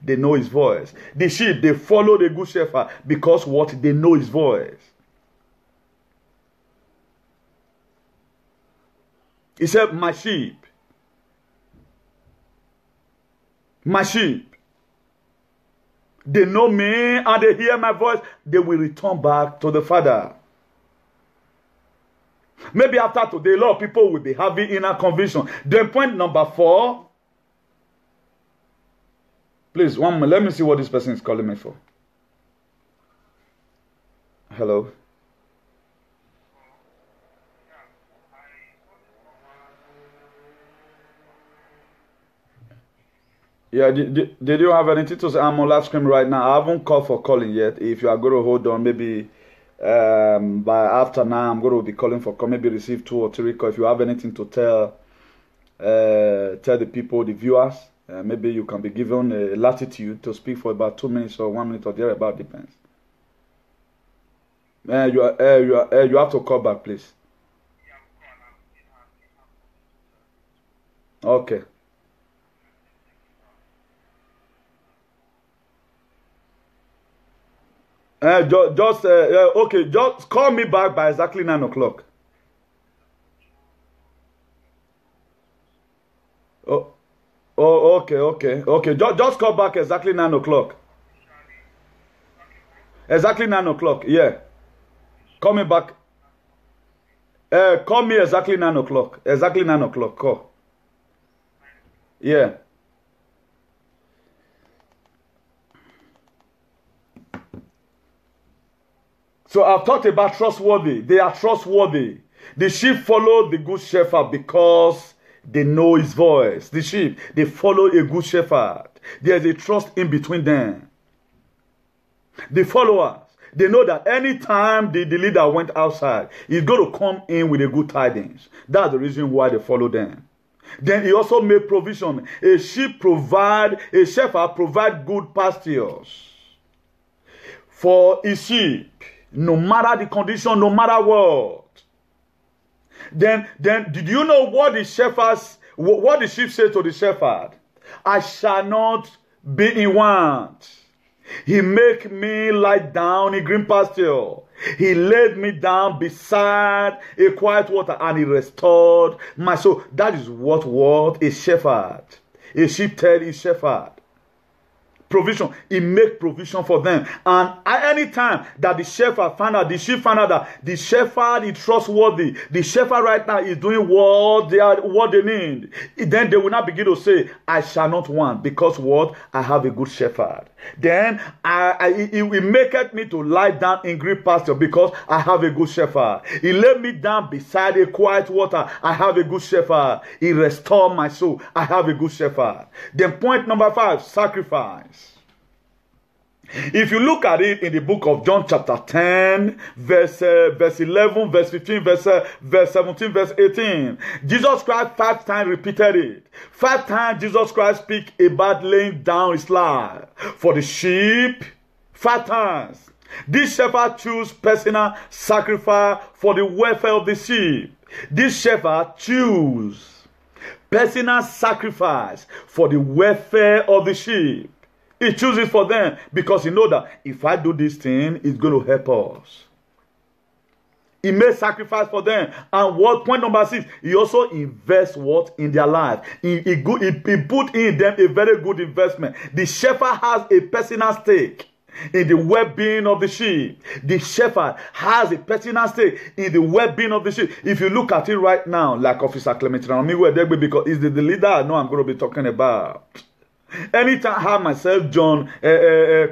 [SPEAKER 1] they know his voice. The sheep, they follow the good shepherd because what? They know his voice. He said, my sheep, they know me and they hear my voice, they will return back to the Father. Maybe after today, a lot of people will be having inner conviction. Then point number 4. Please, one moment, let me see what this person is calling me for. Hello. Yeah, did you have anything to say? I'm on live stream right now. I haven't called for calling yet. If you are going to hold on, maybe by after now, I'm going to be calling for call. Maybe receive 2 or 3 calls. If you have anything to tell the people, the viewers, maybe you can be given a latitude to speak for about 2 minutes or 1 minute or thereabout, depends. You have to call back, please. Okay. Okay, just call me back by exactly 9 o'clock. Oh, okay. Just call back exactly 9 o'clock. Exactly 9 o'clock, yeah. Call me back. Call me exactly 9 o'clock. Exactly 9 o'clock, call. Yeah. So I've talked about trustworthy. They are trustworthy. The sheep follow the good shepherd because they know his voice. The sheep, they follow a good shepherd. There's a trust in between them. The followers, they know that anytime the leader went outside, he's going to come in with a good tidings. That's the reason why they follow them. Then he also made provision. A shepherd provide good pastures for his sheep. No matter the condition, no matter what. Then did you know what the sheep said to the shepherd? I shall not be in want. He make me lie down in green pasture. He laid me down beside a quiet water and he restored my soul. That is what a shepherd, a sheep tell his shepherd. Provision. He make provision for them. And at any time that the shepherd found out, the sheep found out that the shepherd is trustworthy, the shepherd right now is doing what they need, then they will not begin to say, I shall not want, because what? I have a good shepherd. Then he will make me to lie down in green pasture because I have a good shepherd. He laid me down beside a quiet water. I have a good shepherd. He restored my soul. I have a good shepherd. Then point number 5, sacrifice. If you look at it in the book of John chapter 10, verse 11, verse 15, verse 17, verse 18, Jesus Christ 5 times repeated it. 5 times Jesus Christ speak about laying down his life for the sheep. 5 times. This shepherd choose personal sacrifice for the welfare of the sheep. This shepherd choose personal sacrifice for the welfare of the sheep. He chooses for them because he knows that if I do this thing, it's going to help us. He made sacrifice for them. And what point number 6, he also invests what? In their life. He put in them a very good investment. The shepherd has a personal stake in the well-being of the sheep. The shepherd has a personal stake in the well-being of the sheep. If you look at it right now, like Officer Clementine, because it's the leader I know I'm going to be talking about. Anytime I have myself,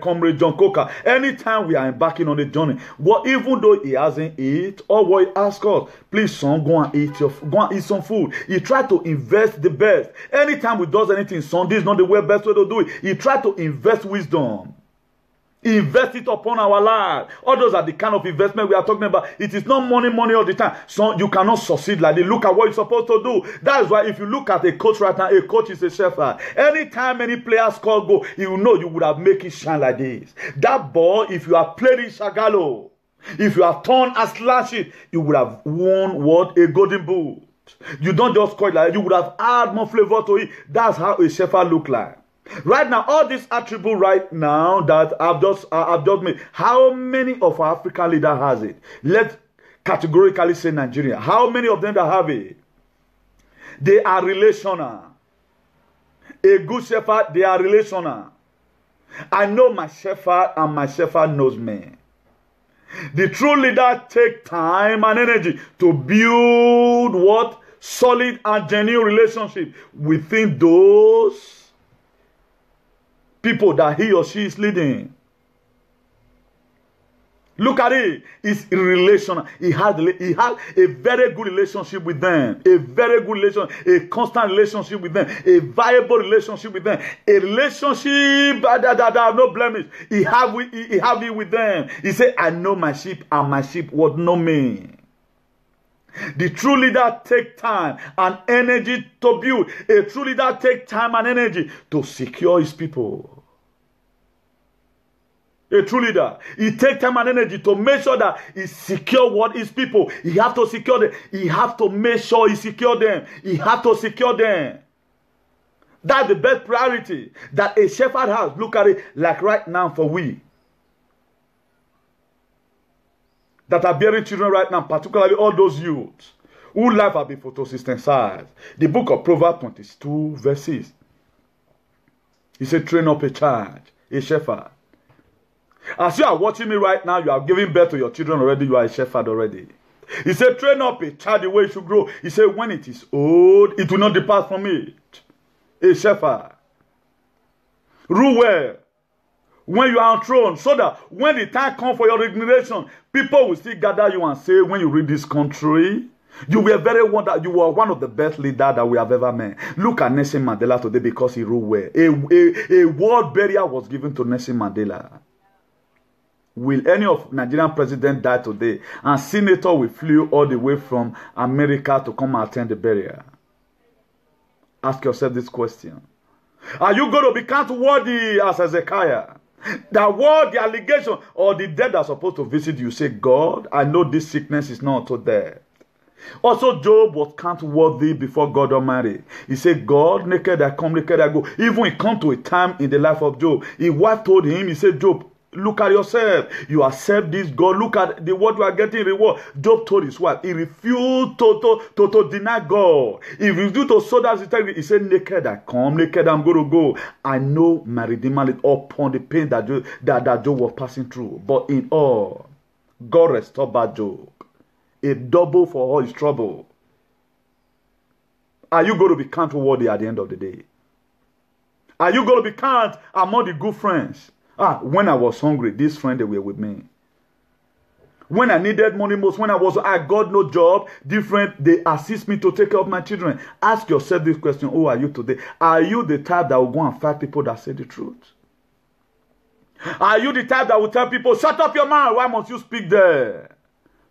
[SPEAKER 1] Comrade John Coker, anytime we are embarking on a journey, even though he hasn't eaten, or what he asks us, please son, go and eat some food. He try to invest the best. Anytime we does anything, son, this is not the best way to do it. He try to invest wisdom. Invest it upon our life. All those are the kind of investment we are talking about. It is not money all the time. So you cannot succeed like this. Look at what you're supposed to do. That is why if you look at a coach right now, a coach is a shepherd. Anytime any player score goal, you know you would have made it shine like this. That ball, if you have played in Shagalo, if you have turned and slashed it, you would have won what? A golden boot. You don't just score it like that. You would have add more flavor to it. That's how a shepherd look like. Right now, all these attributes right now that I've just made, how many of our African leaders has it? Let's categorically say Nigeria. How many of them that have it? They are relational. A good shepherd, they are relational. I know my shepherd and my shepherd knows me. The true leader takes time and energy to build what? Solid and genuine relationship within those people that he or she is leading. Look at it. It's relational. He has a very good relationship with them. A very good relationship. A constant relationship with them. A viable relationship with them. A relationship that have no blemish. He have it with them. He said, I know my sheep and my sheep would know me. The true leader takes time and energy to build. A true leader takes time and energy to secure his people. A true leader, he takes time and energy to make sure that he secure what his people. He have to secure them. He have to make sure he secure them. He have to secure them. That's the best priority that a shepherd has. Look at it like right now for we that are bearing children right now, particularly all those youths whose life have been photosynthesized. The book of Proverbs 22 verses. He said, train up a child, a shepherd. As you are watching me right now, you are giving birth to your children already. You are a shepherd already. He said, train up a child the way it should grow. He said, when it is old, it will not depart from it. A shepherd. Rule well when you are on throne, so that when the time comes for your regeneration, people will still gather you and say, when you read this country, you were you were one of the best leaders that we have ever met. Look at Nelson Mandela today because he ruled well. A world burial was given to Nelson Mandela. Will any of Nigerian president die today? And senator will flew all the way from America to come and attend the burial. Ask yourself this question. Are you going to be counted worthy as Hezekiah? That word, the allegation, or the dead are supposed to visit you. Say, God, I know this sickness is not unto death. Also, Job was counted worthy before God Almighty. He said, God, naked I come, naked I go. Even it come to a time in the life of Job. His wife told him, he said, Job, look at yourself. You accept this, God. Look at the what you are getting reward. Job told his wife. He refused to deny God. He refused to sow that integrity. He said, naked I come, naked I'm going to go. I know my Redeemer is upon the pain that Job was passing through. But in all, God restored back Job. A double for all his trouble. Are you going to be counted worthy at the end of the day? Are you going to be counted among the good friends? When I was hungry, these friends, they were with me. When I needed money most, when I got no job, different, they assist me to take care of my children. Ask yourself this question, who are you today? Are you the type that will go and fight people that say the truth? Are you the type that will tell people, shut up your mouth, why must you speak there?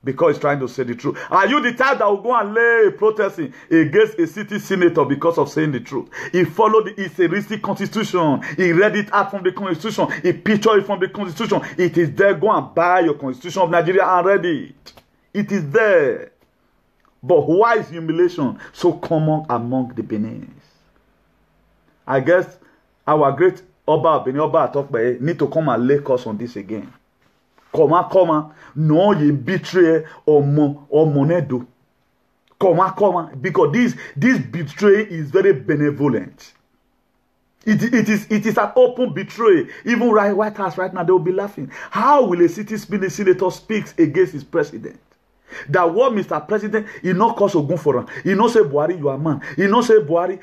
[SPEAKER 1] Because he's trying to say the truth. Are you the type that will go and lay protesting against a city senator because of saying the truth? He followed the Israeli constitution. He read it out from the constitution. He pictured it from the constitution. It is there. Go and buy your constitution of Nigeria and read it. It is there. But why is humiliation so common among the Beninese? I guess our great Oba Beni Oba Atokbe need to come and lake us on this again. Come on. No, ye betray or monedo. Come on. Because this betray is very benevolent. It is an open betray. Even White House right now, they will be laughing. How will a senator speak against his president? That what Mr. President, he not cause Ogun for him. He not say Buhari, you are man. He not say Buhari,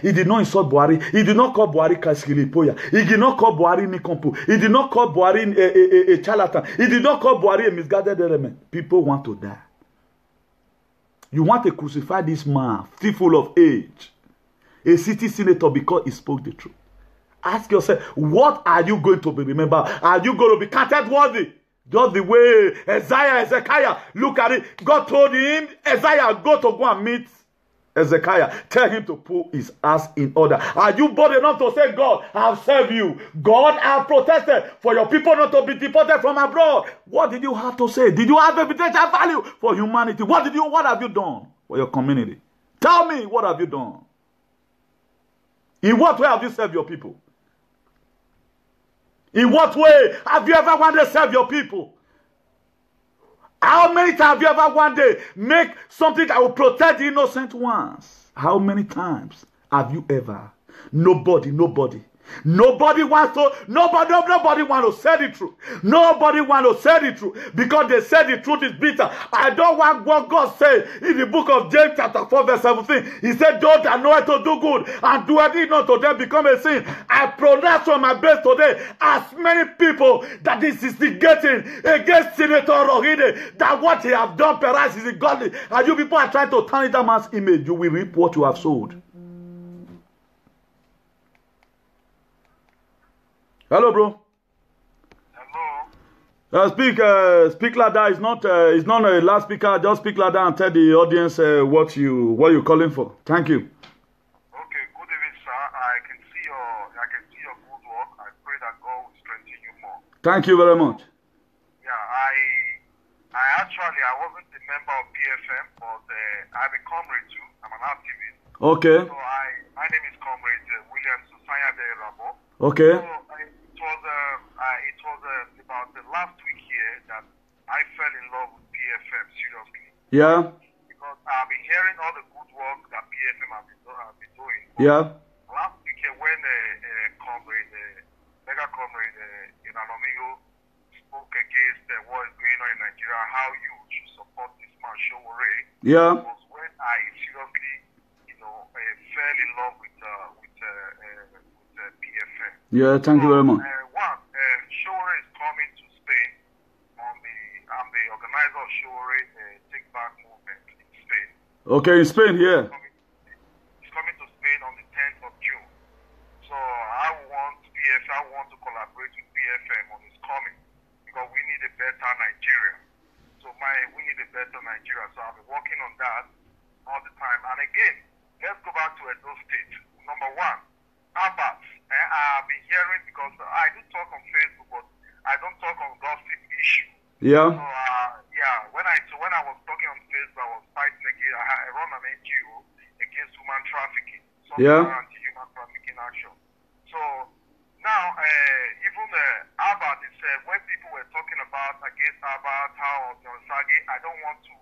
[SPEAKER 1] he did not insult Buhari. He did not call Buhari Kaskilipoya. He did not call Buhari Nikompu. He did not call Buhari a charlatan. He did not call Buhari a misguided element. People want to die. You want to crucify this man, full of age, a city senator, because he spoke the truth. Ask yourself, what are you going to be remembered? Are you going to be counted worthy? Just the way Hezekiah, look at it. God told him, Isaiah, go and meet Hezekiah. Tell him to put his ass in order. Are you bold enough to say, God, I have served you. God, I have protested for your people not to be deported from abroad. What did you have to say? Did you have a potential value for humanity? What have you done for your community? Tell me, what have you done? In what way have you served your people? In what way have you ever wanted to serve your people? How many times have you ever wanted to make something that will protect the innocent ones? How many times have you ever? Nobody wants to say the truth. Nobody wants to say the truth because they say the truth is bitter. I don't want what God said in the book of James chapter 4 verse 17. He said, those that know how to do good and do it not to them become a sin. I pronounce from my base today, as many people that is instigating against Senator Rohide, that what he have done perhaps is godly, and you people are trying to turn that man's image, you will reap what you have sowed. Hello, bro.
[SPEAKER 4] Hello.
[SPEAKER 1] Speak louder. It's not a loudspeaker. Just speak louder and tell the audience what you're calling for. Thank you.
[SPEAKER 4] Okay. Good evening, sir. I can see your good work. I pray that God will strengthen you more.
[SPEAKER 1] Thank you very much.
[SPEAKER 4] Yeah, I wasn't a member of PFM, but I'm a comrade too. I'm an activist.
[SPEAKER 1] Okay.
[SPEAKER 4] So my name is Comrade William Susanya de Rabo.
[SPEAKER 1] Okay.
[SPEAKER 4] So, it was about the last week here that I fell in love with PFM seriously.
[SPEAKER 1] Yeah.
[SPEAKER 4] Because I've been hearing all the good work that PFM have been doing.
[SPEAKER 1] Yeah.
[SPEAKER 4] Last week when mega comrade Inanomigo spoke against what is going on in Nigeria, how you should support this man Showore.
[SPEAKER 1] Yeah.
[SPEAKER 4] Was when I seriously, fell in love with PFM.
[SPEAKER 1] Yeah. Thank you very much.
[SPEAKER 4] Showore is coming to Spain I'm the organizer of Showore Take Back movement in Spain.
[SPEAKER 1] Okay, in Spain, yeah.
[SPEAKER 4] He's coming to Spain on the 10th of June. So I want to collaborate with PFM on his coming because we need a better Nigeria. We need a better Nigeria. So I've been working on that all the time. And again, let's go back to Edo State. Number one, Abbas. I've been hearing because I do talk on Facebook, but I don't talk on gossip issue.
[SPEAKER 1] Yeah.
[SPEAKER 4] So when I was talking on Facebook, I was fighting against. I run an NGO against human trafficking. Anti-human trafficking action. So now, even Abbas is when people were talking about against Abbas, how Sagi, I don't want to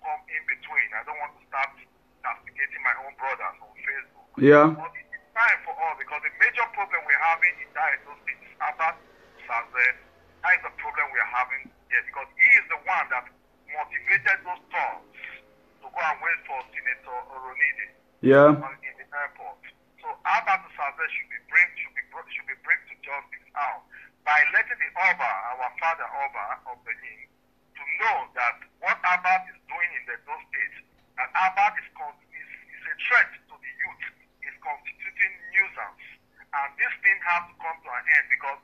[SPEAKER 4] come in between. I don't want to start castigating my own brothers on Facebook.
[SPEAKER 1] Yeah.
[SPEAKER 4] But it's time for all because the major problem we're having in those things is Abbas Saze. That is the problem we're having here because he is the one that motivated those thugs to go and wait for Senator Oronide.
[SPEAKER 1] Yeah.
[SPEAKER 4] In the airport. So Abbas Saze should be brought to justice out by letting the Oba, our father Oba of Benin, to know that what Abbas is doing in those states, that Abbas is a threat to the youth, is constituting nuisance, and this thing has to come to an end because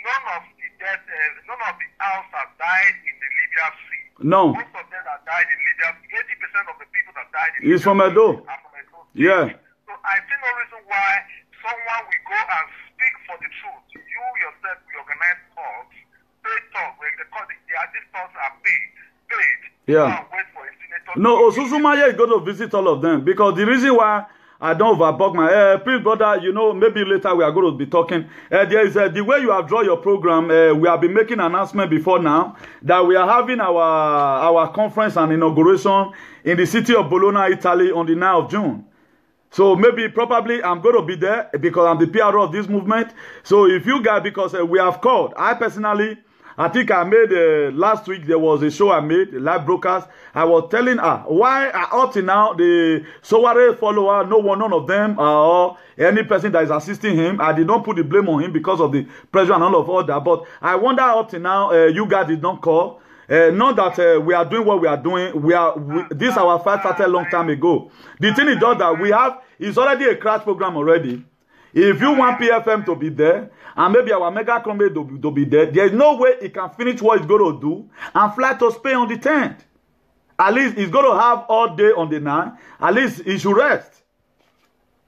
[SPEAKER 4] none of the owls have died in the Libya Sea.
[SPEAKER 1] No.
[SPEAKER 4] Most of them that died in Libya, 80% of the people that died in
[SPEAKER 1] He's
[SPEAKER 4] Libya
[SPEAKER 1] from Edo.
[SPEAKER 4] are from Edo.
[SPEAKER 1] Yeah.
[SPEAKER 4] So I see no reason why someone will go and speak for the truth. You yourself will organize talks, paid talks, where these talks are paid.
[SPEAKER 1] Yeah.
[SPEAKER 4] Wait for a senator.
[SPEAKER 1] No, Osusumaya is going to visit all of them because the reason why I don't overbug my please, brother, you know, maybe later we are going to be talking. There is the way you have drawn your program. We have been making announcement before now that we are having our conference and inauguration in the city of Bologna, Italy on the 9th of June. So maybe probably I'm going to be there because I'm the PRO of this movement. So if you guys, because we have called, I personally, I think I made last week there was a show I made, a live broadcast. I was telling her why up to now the Sowore follower, none of them or any person that is assisting him. I did not put the blame on him because of the pressure and all that. But I wonder up to now you guys did not call. Not that we are doing what we are doing. This our fight started a long time ago. The thing is that we have is already a crash program already. If you want PFM to be there, and maybe our mega comrade to be there, there is no way he can finish what he's going to do and fly to Spain on the 10th. At least he's going to have all day on the 9th. At least he should rest.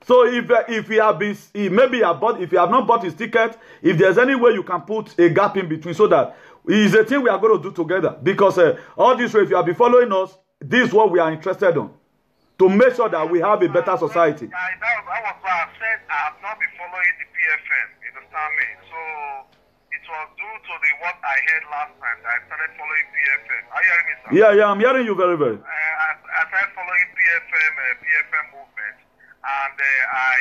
[SPEAKER 1] So if he have been, maybe if he have not bought his ticket, if there's any way you can put a gap in between so that it's a thing we are going to do together. Because all this way, if you have been following us, this is what we are interested in. To make sure that we have a better society.
[SPEAKER 4] That was why I said I have not been following the PFM, you understand me? So it was due to what I heard last time that I started following PFM. Are you hearing me, sir?
[SPEAKER 1] Yeah, I'm hearing you very well.
[SPEAKER 4] I started following PFM movement, and I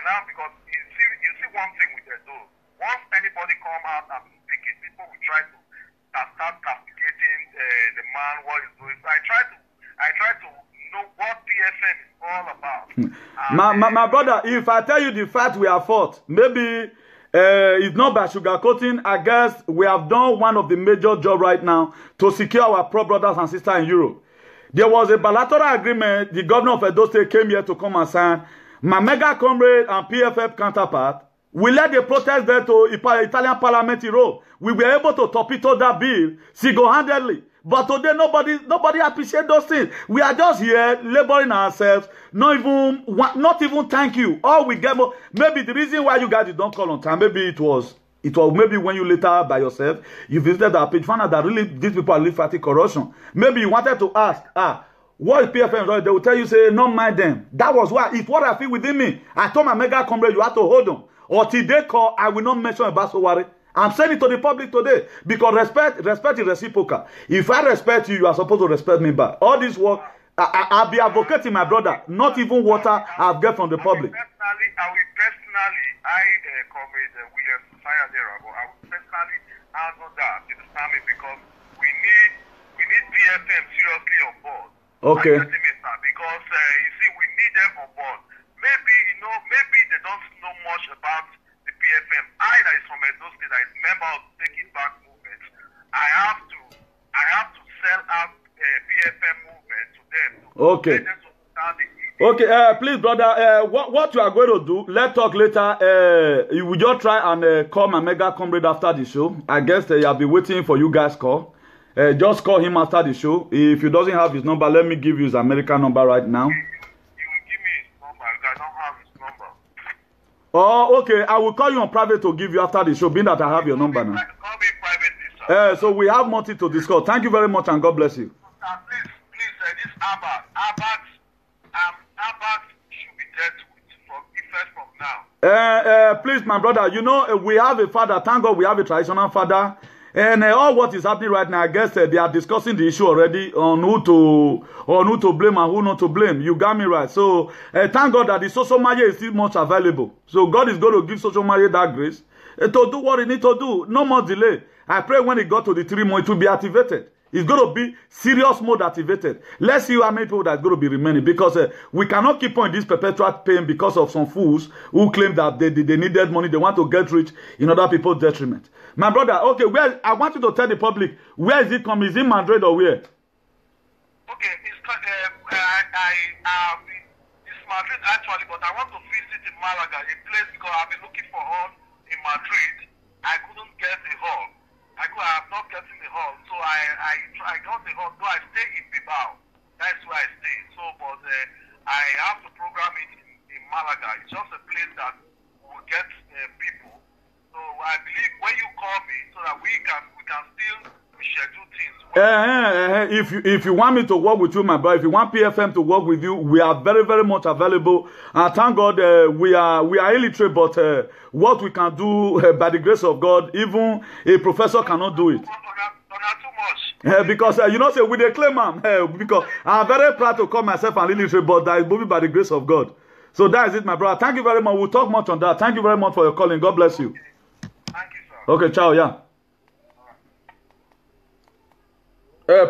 [SPEAKER 4] now, because you see one thing with them though. Once anybody come out and speaking, people will try to start castigating the man, what he's doing. So I try to know what PFM is all about.
[SPEAKER 1] My brother, if I tell you the fact we have fought, maybe it's not by sugarcoating. I guess we have done one of the major jobs right now to secure our pro-brothers and sisters in Europe. There was a bilateral agreement. The governor of Edo State came here to come and sign. My mega comrade and PFF counterpart, we led the protest there to Italian Parliament in Rome. We were able to torpedo that bill single-handedly. But today, nobody appreciates those things. We are just here laboring ourselves, not even thank you. All we get, maybe the reason why you guys don't call on time, maybe it was maybe when you later by yourself, you visited our page, found out that really these people are really fighting corruption. Maybe you wanted to ask, what is PFM? They will tell you, say, not mind them. That was why, it's what I feel within me. I told my mega comrade, you have to hold on. Or till they call, I will not mention about Sowore. I'm saying it to the public today because respect is reciprocal. If I respect you, you are supposed to respect me back. All this work, I'll be advocating my brother, not even water I've get from the public.
[SPEAKER 4] I will personally, Comrade William Sayadera, I will personally answer that, you understand me, because we need PFM seriously on board.
[SPEAKER 1] Okay.
[SPEAKER 4] Because you see, we need them on board. Maybe they don't know much about the PFM. That is from Edo State, that is member of the Take It Back movement. I have to sell out PFM movement to them.
[SPEAKER 1] Okay.
[SPEAKER 4] Let them understand the
[SPEAKER 1] Okay, please, brother, what you are going to do, let's talk later. You will just try and call my mega comrade after the show. I guess I'll be waiting for you guys call. Just call him after the show. If he doesn't have his number, let me give you his American number right now.
[SPEAKER 4] You will give me his number. I don't have his number.
[SPEAKER 1] Oh, okay. I will call you on private to give you after the show, being that I have your number now.
[SPEAKER 4] Call me privately, sir.
[SPEAKER 1] So we have more to discuss. Thank you very much and God bless you.
[SPEAKER 4] Please, this Abat should be dealt with from effect from now.
[SPEAKER 1] Please, my brother, you know, we have a father. Thank God we have a traditional father. And all what is happening right now, I guess they are discussing the issue already on who to blame and who not to blame. You got me right. So thank God that the social media is still much available. So God is going to give social media that grace to do what it needs to do. No more delay. I pray when it got to the 3 months, it will be activated. It's going to be serious mode activated. Let's see how many people that's going to be remaining, because we cannot keep on this perpetual pain because of some fools who claim that they needed money, they want to get rich in other people's detriment. My brother, okay, I want you to tell the public, where is it coming? Is it Madrid or where?
[SPEAKER 4] Okay, it's Madrid actually, but I want to visit in Malaga, a place because I've been looking for hall in Madrid. I couldn't get a hall. I have not gotten the hall, so I got the hall. So I stay in Bilbao. That's where I stay. So, but I have to program it in Malaga. It's just a place that will get people. So I believe when you call me, so that we can still schedule things.
[SPEAKER 1] If you want me to work with you, my brother, if you want PFM to work with you, we are very, very much available. And thank God, we are illiterate, but what we can do by the grace of God, even a professor cannot do it. Because you know, say we declare, because I'm very proud to call myself an illiterate, but that is moving by the grace of God. So that is it, my brother. Thank you very much. We'll talk much on that. Thank you very much for your calling. God bless you.
[SPEAKER 4] Thank you, sir.
[SPEAKER 1] Okay, ciao, yeah.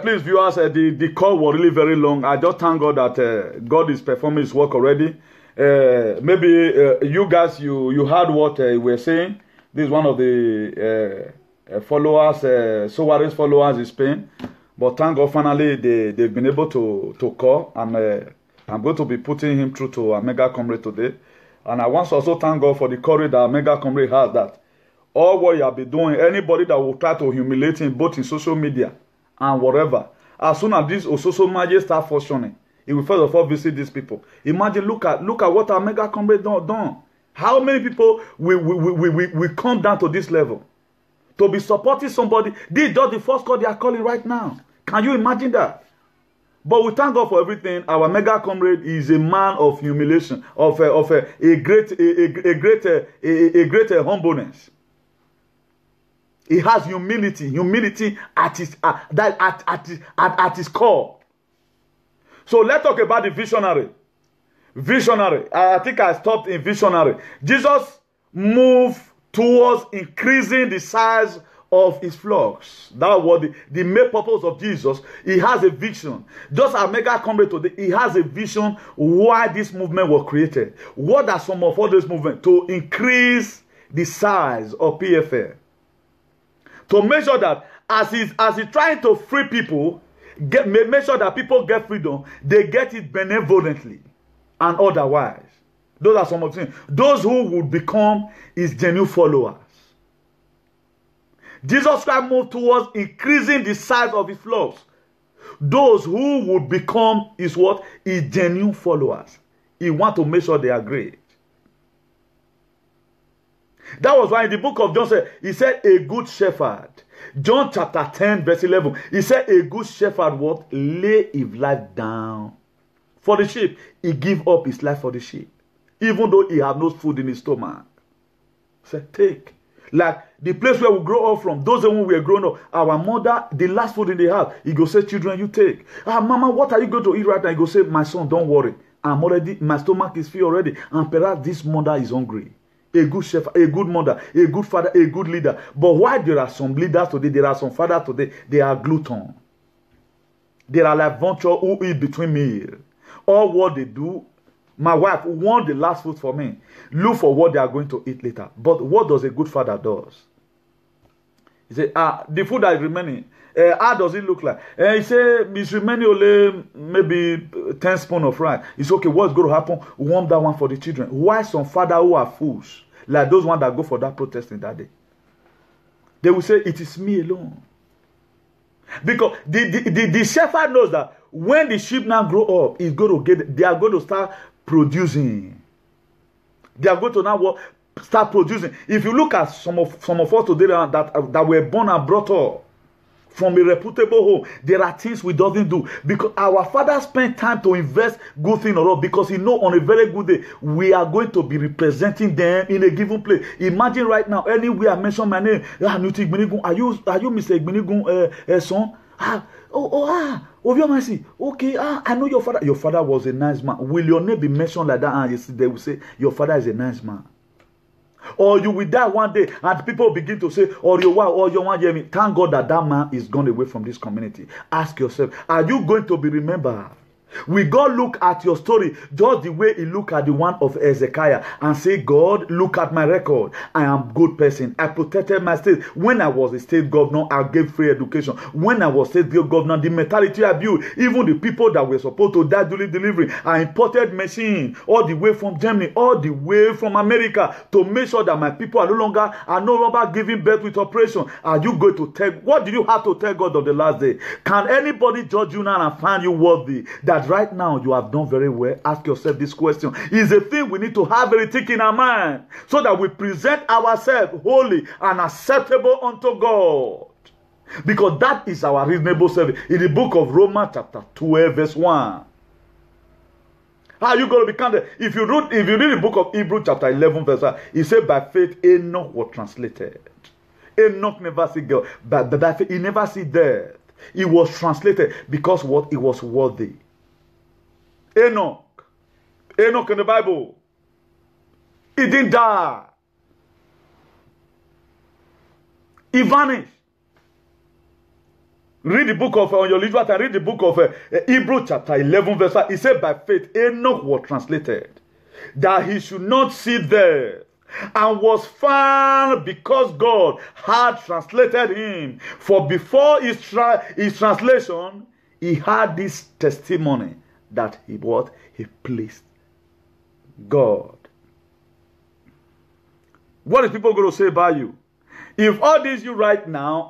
[SPEAKER 1] Please, viewers, the call was really very long. I just thank God that God is performing His work already. Maybe you guys, you heard what we were saying. This is one of the followers, Soares followers in Spain. But thank God, finally, they've been able to call. And I'm going to be putting him through to Omega Comrade today. And I want to also thank God for the courage that Omega Comrade has, that all what you have been doing, anybody that will try to humiliate him, both in social media and whatever, as soon as this social media start functioning, he will first of all visit these people. Imagine, look at what our Mega Comrade done. How many people will come down to this level to be supporting somebody? This is just the first call they are calling right now. Can you imagine that? But we thank God for everything. Our Mega Comrade is a man of humiliation, of a great humbleness. He has humility at his core. So let's talk about the visionary. I think I stopped in visionary. Jesus moved towards increasing the size of his flocks. That was the main purpose of Jesus. He has a vision. Just as Mega Comrade today, he has a vision why this movement was created. What are some of all this movement? To increase the size of PFL. To make sure that as he's trying to free people, make sure that people get freedom, they get it benevolently and otherwise. Those are some of the things. Those who would become his genuine followers. Jesus Christ moved towards increasing the size of his flocks. Those who would become his what? His genuine followers. He wants to make sure they are great. That was why in the book of John said, he said, a good shepherd. John chapter 10 verse 11. He said, a good shepherd what? Lay his life down for the sheep. He give up his life for the sheep. Even though he have no food in his stomach. He said, take. Like the place where we grow up from, those when we were growing up, our mother, the last food in the house, he go say, children, you take. Mama, what are you going to eat right now? He go say, my son, don't worry. My stomach is full already. And perhaps this mother is hungry. A good shepherd, a good mother, a good father, a good leader. But why there are some leaders today, there are some fathers today, they are glutton. They are like vultures who eat between meals. All what they do, my wife want the last food for me. Look for what they are going to eat later. But what does a good father do? He said, the food that is remaining, how does it look like? He said, it's remaining only maybe 10 spoons of rice. It's okay, what's going to happen? Warm that one for the children. Why some fathers who are fools, like those ones that go for that protesting that day, they will say, it is me alone. Because the shepherd knows that when the sheep now grow up, they are going to start producing. They are going to now start producing. If you look at some of us today that were born and brought up from a reputable home, there are things we doesn't do because our father spent time to invest good thing or all, because he know on a very good day we are going to be representing them in a given place. Imagine right now, anywhere I mention my name, are you Mr. Igbinigun son? Of your mercy. Okay, I know your father. Your father was a nice man. Will your name be mentioned like that? And they will say, your father is a nice man. Or you will die one day and people begin to say, or your wife, or your one year. Thank God that man is gone away from this community. Ask yourself, are you going to be remembered? Will God look at your story just the way he looked at the one of Hezekiah and say, God, look at my record. I am a good person. I protected my state. When I was a state governor, I gave free education. When I was state governor, the mentality I built, even the people that were supposed to die during delivery, I imported machines all the way from Germany, all the way from America to make sure that my people are no longer giving birth with operation. Are you going to tell, what do you have to tell God on the last day? Can anybody judge you now and find you worthy that right now you have done very well? Ask yourself this question. It's a thing we need to have everything in our mind so that we present ourselves holy and acceptable unto God. Because that is our reasonable service. In the book of Romans chapter 12 verse 1. How are you going to be counted? If you read the book of Hebrews chapter 11 verse 1, it said by faith Enoch was translated. Enoch never see God, but by faith he never see death. He was translated because what? He was worthy. Enoch in the Bible, he didn't die. He vanished. Read the book of, on your leisure time, read the book of Hebrews chapter 11 verse 1. He said by faith Enoch was translated, that he should not see death, and was found because God had translated him. For before his translation, he had this testimony that he pleased God. What is people going to say about you? If all these you right now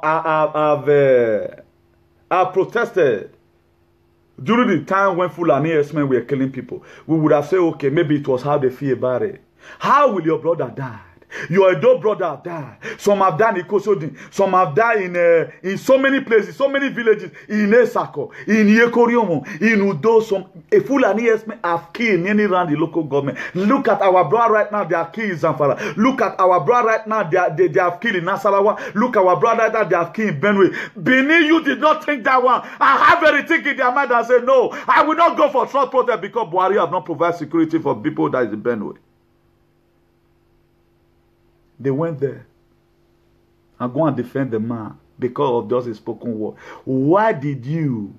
[SPEAKER 1] have protested during the time when Fulani herdsmen were killing people, we would have said, okay, maybe it was how they feel about it. How will your brother die? Your Edo brother have died. Some have died in Kosodin. Some have died in so many places, so many villages. In Esako, in Yekoriomo, in Udo. Some Fulani herdsmen have killed many around the local government. Look at our brother right now, they are killed in Zamfara. Look at our brother right now, they have killed in Nasarawa. Look at our brother right now, they have killed in Benue. Benin, you did not think that one. I have everything in their mind and say, no, I will not go for short protest because Buhari have not provided security for people that is in Benue. They went there and go and defend the man because of just a spoken word. Why did you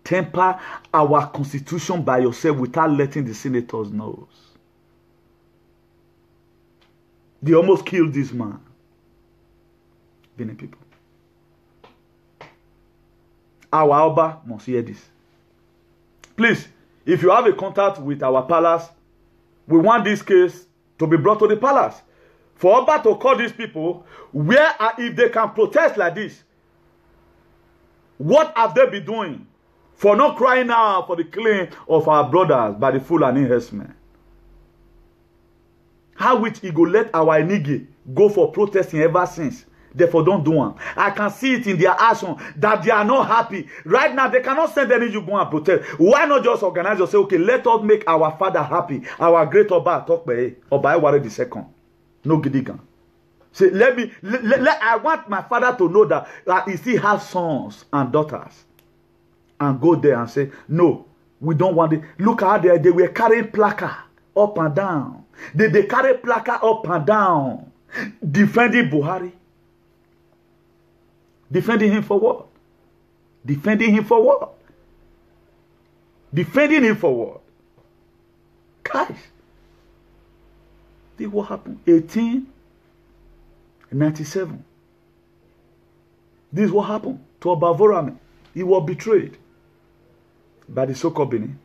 [SPEAKER 1] temper our constitution by yourself without letting the senators know? They almost killed this man. Benin people. Our Alba must hear this. Please, if you have a contact with our palace, we want this case to be brought to the palace. For Oba to call these people, if they can protest like this, what have they been doing for not crying out for the killing of our brothers by the Fulani herdsmen? How which he go let our Enigi go for protesting ever since? Therefore, don't do one. I can see it in their action that they are not happy. Right now, they cannot send any you go and protest. Why not just organize yourself? Okay, let us make our father happy. Our great Oba talk by Oba Eware the second. No Gidigan. Say, I want my father to know that he still has sons and daughters. And go there and say, no, we don't want it. Look how they were carrying placard up and down. They carry placard up and down. Defending Buhari. Defending him for what? Defending him for what? Defending him for what? Guys, this what happened. 1897. This is what happened to Oba Vorame. He was betrayed by the so-called Benin.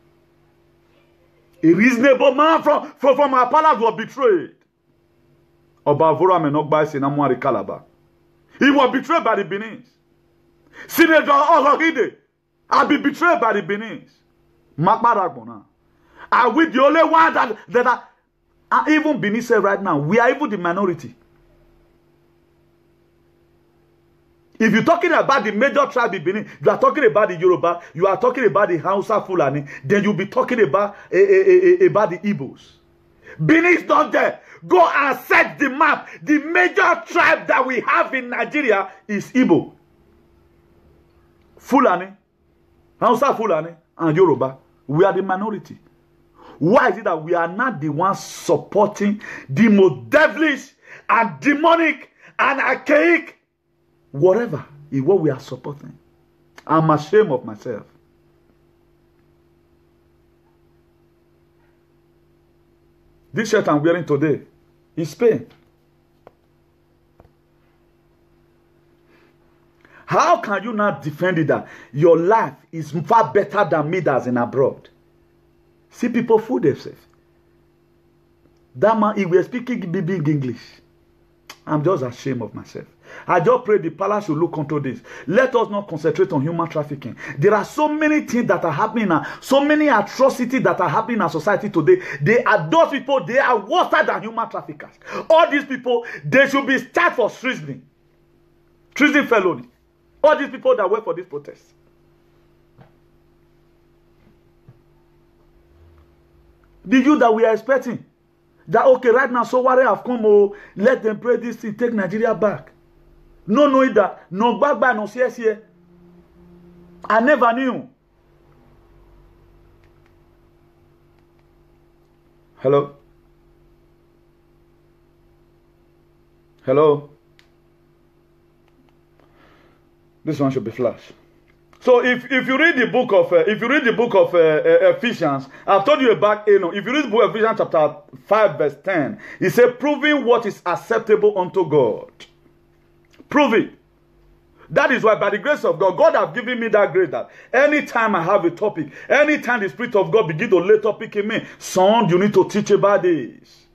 [SPEAKER 1] A reasonable man from our palace was betrayed. Oba Vorame not by Senamwari Calabar. He was betrayed by the Benins. Senator Olohide have been betrayed by the Benins. Makbaragbona. Are we the only one that are even Benin said right now? We are even the minority. If you're talking about the major tribe in Benin, you are talking about the Yoruba, you are talking about the Hausa Fulani, then you'll be talking about the Igbos. Benin is not there. Go and set the map. The major tribe that we have in Nigeria is Igbo. Fulani, Hausa Fulani, and Yoruba. We are the minority. Why is it that we are not the ones supporting the most devilish and demonic and archaic whatever is what we are supporting? I'm ashamed of myself. This shirt I'm wearing today is Spain. How can you not defend it that your life is far better than me that's in abroad? See people fool themselves. That man, he was speaking big English. I'm just ashamed of myself. I just pray the palace should look into this. Let us not concentrate on human trafficking. There are so many things that are happening now, so many atrocities that are happening in our society today. They are those people, they are worse than human traffickers. All these people, they should be charged for treason. Treason felony. All these people that went for this protest. The youth that we are expecting. That, okay, right now, so what have come, oh, let them pray this thing, take Nigeria back. No, knowing that, no back, no CS here. I never knew. Hello? Hello? This one should be flash. So if you read the book of Ephesians, I've told you about if you read the book of Ephesians chapter 5 verse 10, it says proving what is acceptable unto God. Prove it. That is why by the grace of God, God has given me that grace that anytime I have a topic, anytime the Spirit of God begin to lay topic in me, son, you need to teach about this.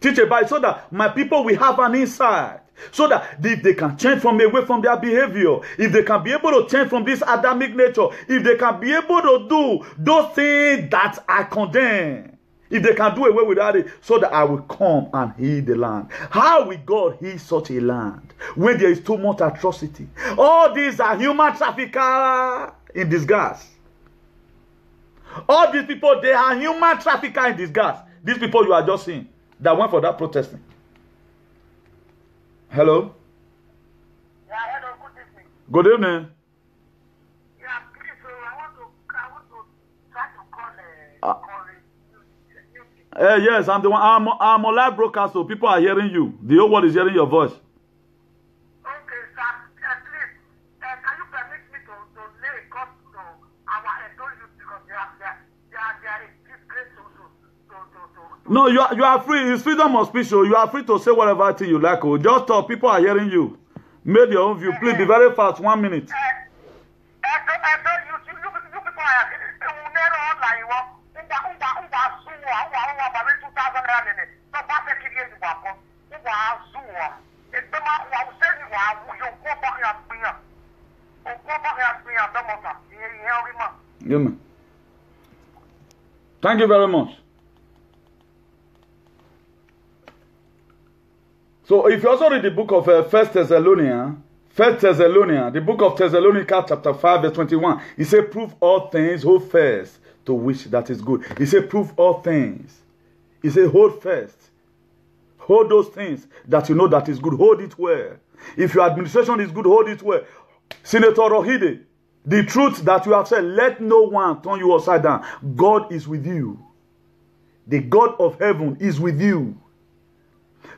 [SPEAKER 1] Teach about it so that my people will have an insight. So that if they can change away from their behavior, if they can be able to change from this Adamic nature, if they can be able to do those things that I condemn, if they can do away with that, so that I will come and heal the land. How will God heal such a land when there is too much atrocity? All these are human traffickers in disguise. All these people, they are human traffickers in disguise. These people you are just seeing that went for that protesting. Hello?
[SPEAKER 4] Yeah, hello, good evening.
[SPEAKER 1] Good evening.
[SPEAKER 4] Yeah, please, so I want to try to call
[SPEAKER 1] yes, I'm the one. I'm on live broadcast, so people are hearing you. The whole world is hearing your voice.
[SPEAKER 4] Okay, sir. Please, can you permit me to lay cost to our adult youth because they are a disgrace also.
[SPEAKER 1] No, you are free. It's freedom of speech. So you are free to say whatever thing you like. Oh. Just talk. People are hearing you. Make your own view. Please be very fast. 1 minute. Yeah, man. Thank you very much. So if you also read the book of 1 Thessalonians, the book of Thessalonica chapter 5 verse 21, he said, prove all things, hold fast to which that is good. He said, prove all things. He said, hold fast. Hold those things that you know that is good. Hold it well. If your administration is good, hold it well. Senator Rohide, the truth that you have said, let no one turn you upside down. God is with you. The God of heaven is with you.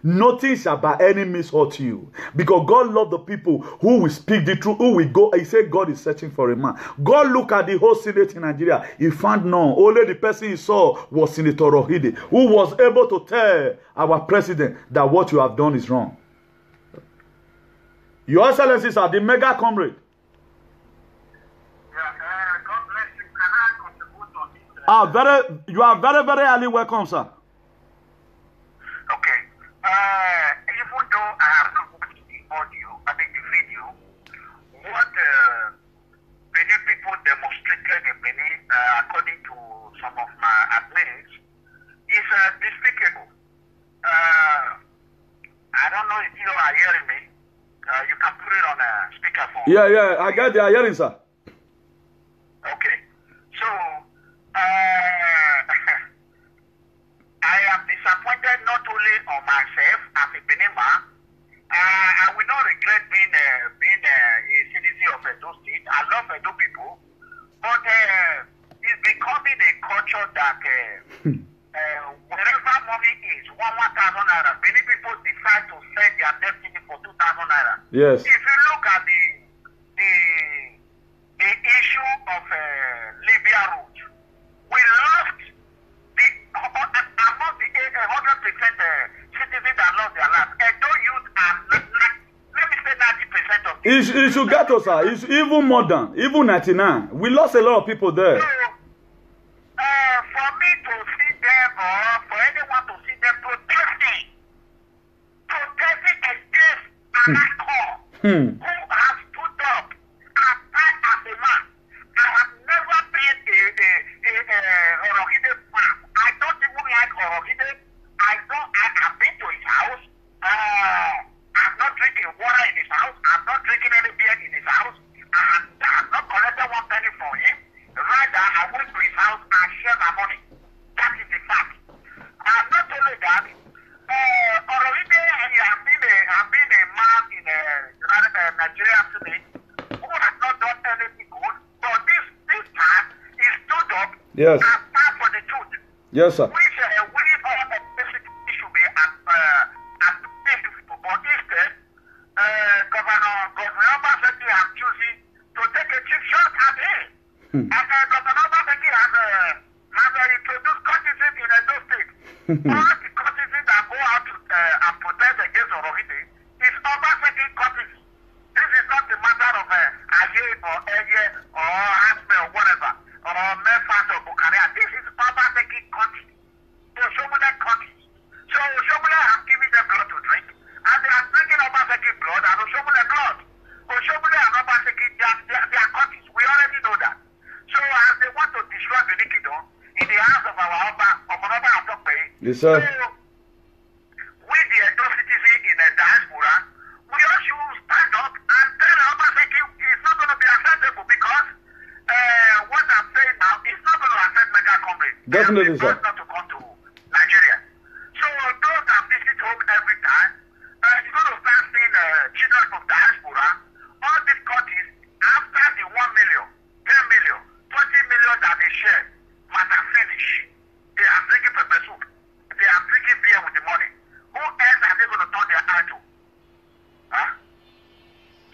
[SPEAKER 1] Nothing shall by any means hurt you. Because God loves the people who will speak the truth, who will go. He said God is searching for a man. God looked at the whole Senate in Nigeria. He found none. Only the person he saw was Senator Rohide, who was able to tell our president that what you have done is wrong. Your Excellencies are the mega comrade.
[SPEAKER 4] God bless you. Can I contribute on this?
[SPEAKER 1] You are very, very highly welcome, sir.
[SPEAKER 4] Okay. Even though I have not watched the audio, I think the video, what many people demonstrated in Benin, according to some of my admins, is despicable. I don't know if you are hearing me. You can put it on a speakerphone.
[SPEAKER 1] Yeah, I got the hearing, sir.
[SPEAKER 4] Okay. So, I am disappointed not only on myself as a Benima. I will not regret being a citizen of Edo State. I love Edo people, but it's becoming a culture that wherever money is, 1,000 naira, many people decide to sell their destiny for 2,000 naira.
[SPEAKER 1] Yes.
[SPEAKER 4] If you look at the issue of Libya route, we lost among the 100% citizens that lost their lives. Edo youth are, let me say 90% of them.
[SPEAKER 1] It should get us, sir. It's even more than, even 99. We lost a lot of people there.
[SPEAKER 4] So, for me to see them, or for anyone to see them protesting against Anakor, who has stood up and fight as a man. I have never been a Orohide fan. I don't even like Orohide. I've been to his house. I'm not drinking water in his house. I'm not Nigerian Senate who has not done anything good, but this man is stood up
[SPEAKER 1] Yes.
[SPEAKER 4] and stand for the truth.
[SPEAKER 1] Yes, sir.
[SPEAKER 4] Which we all basically should be at people. But instead, Governor Obaseki has chosen to take a cheap shot at him. And Governor Obaseki has introduced courtesy in Edo State. All the courtesy that go out to and protest against Orohide is Obaseki courtesy. This is not the matter of Aye or Eye or Asme or whatever, or Mefas or Bukhari. This is Obaseki courtesy. So Shomule courtesy. So Shomule has given them blood to drink, and they are drinking Obaseki blood and Shomule blood. Shomule and Obaseki, they are courtesy. We already know that. So as they want to destroy the Nikido in the hands of our Oba Atokpe,
[SPEAKER 1] Yes, sir.
[SPEAKER 4] so we the Edo citizen in the diaspora, we all should stand up and tell Obaseki it's not going to be acceptable because what I'm saying now is not going to affect Mega Comrade.
[SPEAKER 1] Definitely, sir.
[SPEAKER 4] Not to come to Nigeria. So those that visit home every time, you're going to start seeing children from diaspora, all these countries, after the 1 million, 10 million, 20 million that they share, must have finished. They are drinking pepper soup. They are drinking beer with the money. Who else are they going to turn their eye to? Huh?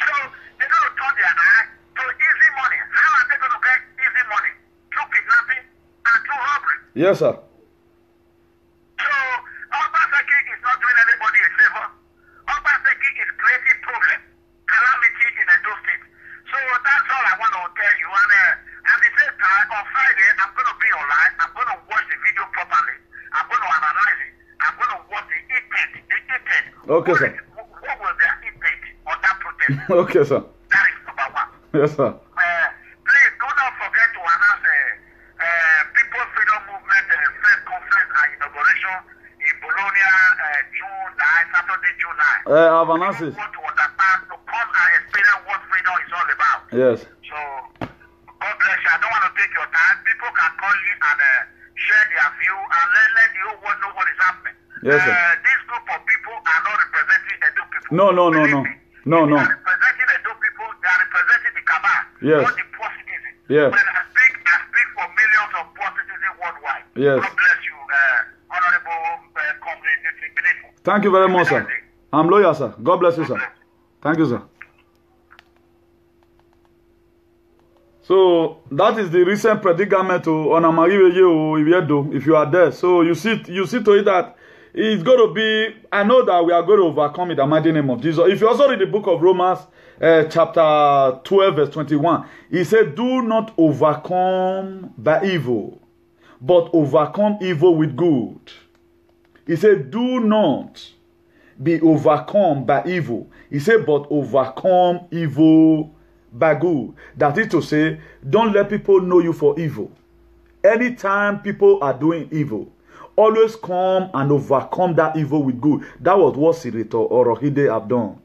[SPEAKER 4] So they're going to turn their eye to easy money. How are they going to get easy money? Through kidnapping and through robbery.
[SPEAKER 1] Yes, sir.
[SPEAKER 4] So Obaseki is not doing anybody a favor. Obaseki is creating problem, calamity in Edo State. So that's all I want to tell you. And at the same time, on Friday, I'm going to be online. I'm going to watch the video properly. I'm going to analyze it. I'm going to watch the intent.
[SPEAKER 1] Okay, sir.
[SPEAKER 4] What was their intent on that protest?
[SPEAKER 1] Okay, sir.
[SPEAKER 4] That is number one.
[SPEAKER 1] Yes, sir.
[SPEAKER 4] Please do not forget to announce People's Freedom Movement first conference and inauguration in Bologna, Saturday, June 9.
[SPEAKER 1] I've announced it.
[SPEAKER 4] You want to understand, to come and experience what freedom is all about.
[SPEAKER 1] Yes.
[SPEAKER 4] So, God bless you. I don't want to take your time. People can call you and share their view and let the whole world know what is happening.
[SPEAKER 1] Yes, sir.
[SPEAKER 4] This group of people are not representing Edo people.
[SPEAKER 1] No.
[SPEAKER 4] Believe me.
[SPEAKER 1] No.
[SPEAKER 4] They are representing Edo people. They are representing the Kabah.
[SPEAKER 1] Yes.
[SPEAKER 4] Not the poor citizens.
[SPEAKER 1] Yes.
[SPEAKER 4] When I speak for millions of poor citizens worldwide.
[SPEAKER 1] Yes.
[SPEAKER 4] God bless you, Honorable Comrade Benito.
[SPEAKER 1] Thank you very much, sir. I'm loyal, sir. God bless you, sir. Thank you, sir. So that is the recent predicament to Onamariwe, if you are there. So you see to it that it's going to be, I know that we are going to overcome in the mighty name of Jesus. If you also read the book of Romans, chapter 12, verse 21, he said, do not overcome by evil, but overcome evil with good. He said, do not be overcome by evil. He said, but overcome evil by good. That is to say, don't let people know you for evil. Anytime people are doing evil, always come and overcome that evil with good. That was what Senator Orohide have done.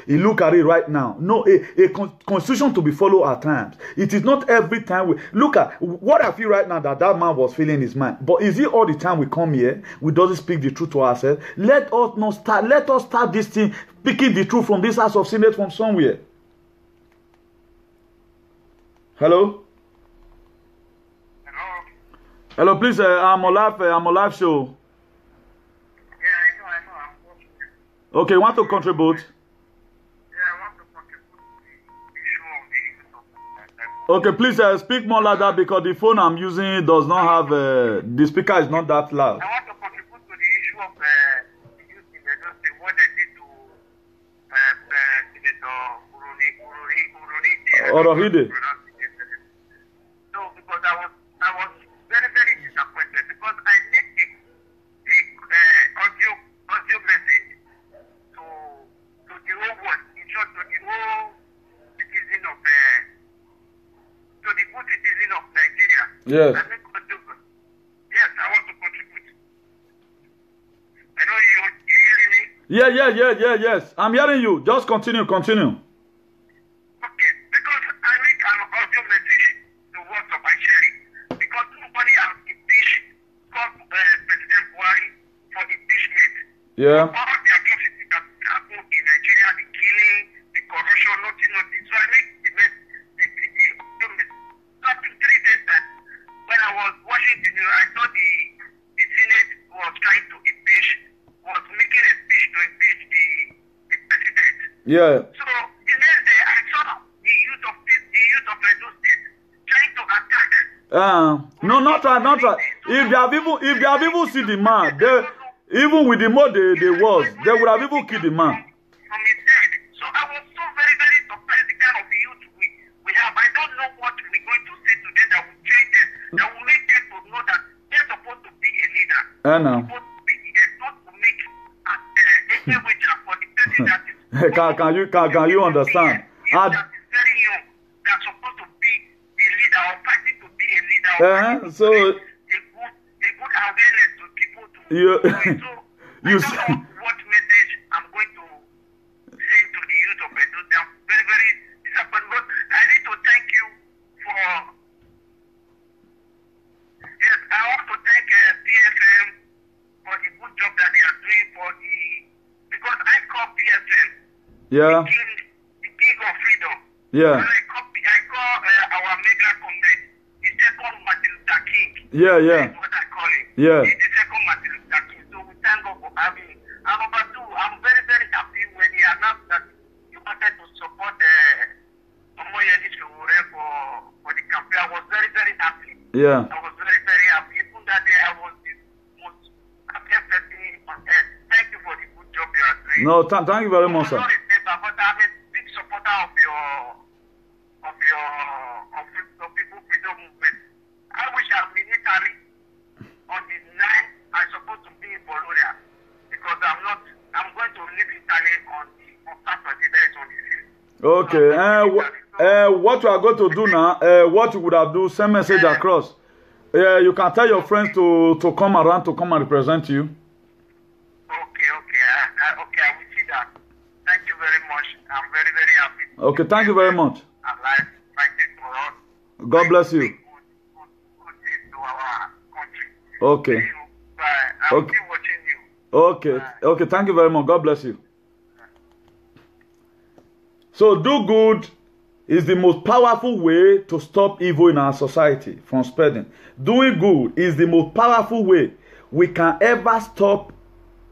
[SPEAKER 1] You look at it right now. No, a constitution to be followed at times. It is not every time we look at what I feel right now that man was feeling in his mind. But is it all the time we come here? We doesn't speak the truth to ourselves. Let us start this thing, speaking the truth from this House of Senate from somewhere. Hello? Hello, please. I'm on live show.
[SPEAKER 4] Yeah, I know. I'm watching.
[SPEAKER 1] Okay, want to contribute? Okay, please speak more like that because the phone I'm using does not have the speaker is not that loud.
[SPEAKER 4] I want to contribute to the issue of youth in what they did to Senator
[SPEAKER 1] Orohide.
[SPEAKER 4] So because I was very, very disappointed because I need the audio message to the whole world, in short, to the whole citizen of to the good citizen of Nigeria.
[SPEAKER 1] Yes.
[SPEAKER 4] Yes, I want to contribute. I know you hearing me?
[SPEAKER 1] Yes. I'm hearing you. Just continue.
[SPEAKER 4] Okay, because I need an audio message to work of my sharing. Because nobody has impeached President Buhari for impeachment.
[SPEAKER 1] Yeah.
[SPEAKER 4] All the atrocities that happened in Nigeria, the killing, the corruption, not
[SPEAKER 1] Yeah.
[SPEAKER 4] So the next day I saw the youth of Edo State trying to attack.
[SPEAKER 1] No, not try. If they have even seen the man, even with the mode they would have even killed the man.
[SPEAKER 4] From his head. So I was so very, very surprised the kind of youth we have. I don't know what we're going to say today that will change them, that will make them to know that they're supposed to be a leader.
[SPEAKER 1] I know.
[SPEAKER 4] They're supposed to be not to make a wager for the person that is.
[SPEAKER 1] Can you understand?
[SPEAKER 4] That is very young, that's supposed to be a leader or fighting to be a leader.
[SPEAKER 1] So
[SPEAKER 4] a good awareness to people to
[SPEAKER 1] you
[SPEAKER 4] I don't know what message I'm going to send to the youth of Edo. I'm very, very disappointed. But I need to thank you for. Yes, I want to thank PFM for the good job that they are doing because I call PFM
[SPEAKER 1] yeah.
[SPEAKER 4] the king of freedom.
[SPEAKER 1] Yeah.
[SPEAKER 4] And I call our mega comrade the second Martin Luther King.
[SPEAKER 1] Yeah.
[SPEAKER 4] That's what I call him.
[SPEAKER 1] Yeah.
[SPEAKER 4] He's the second Martin Luther King. So we thank God for having him. And number two, I'm very, very happy when he announced that he wanted to support Omoyele Sowore for the campaign. I was very, very happy.
[SPEAKER 1] Yeah.
[SPEAKER 4] I was very, very happy. Even that day, I was the most happiest person on earth. Thank you for the good job you are doing.
[SPEAKER 1] No, thank you very much, sir.
[SPEAKER 4] I'm not a member, but I'm a big supporter of people freedom movement. I wish I'm military on the 9th. I'm supposed to be in Bologna because I'm going to leave Italy on Saturday. That is on the 5th.
[SPEAKER 1] Okay. What you are going to do now? What you would have do? Send message across. You can tell your friends to come around to come and represent you.
[SPEAKER 4] Okay. I will see that. Thank you very much. I'm very, very happy.
[SPEAKER 1] Okay. Thank you very much.
[SPEAKER 4] Alive, fighting for us.
[SPEAKER 1] God bless you.
[SPEAKER 4] Good things to our country.
[SPEAKER 1] Okay.
[SPEAKER 4] Thank you. Bye. I'll keep watching you.
[SPEAKER 1] Okay. Okay. Thank you very much. God bless you. So do good is the most powerful way to stop evil in our society from spreading. Doing good is the most powerful way we can ever stop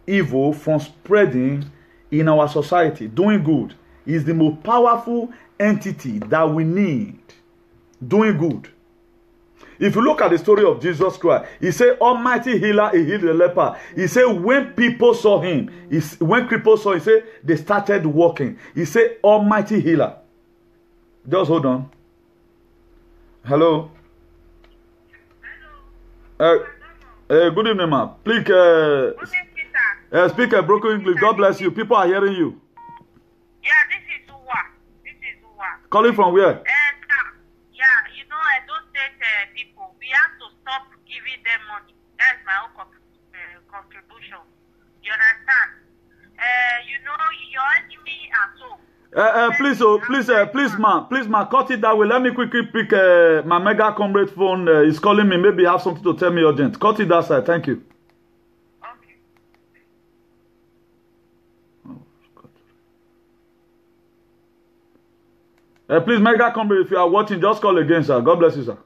[SPEAKER 1] evil from spreading in our society. Doing good is the most powerful entity that we need. Doing good. If you look at the story of Jesus Christ, he said, Almighty healer, he healed the leper. He said, when people saw him, he said, they started walking. He said, Almighty healer. Just hold on. Hello. Good evening, ma'am. Please, speak a broken English. God bless you. People are hearing you.
[SPEAKER 5] Yeah, this is Uwa.
[SPEAKER 1] Calling from where?
[SPEAKER 5] Those state people, we have to stop giving them money. That's my own contribution. You understand? Your enemy and so.
[SPEAKER 1] Please, ma'am, cut it that way. Let me quickly pick my mega comrade phone. He's calling me. Maybe have something to tell me urgent. Cut it that side. Thank you. Please, mega comrade, if you are watching, just call again, sir. God bless you, sir.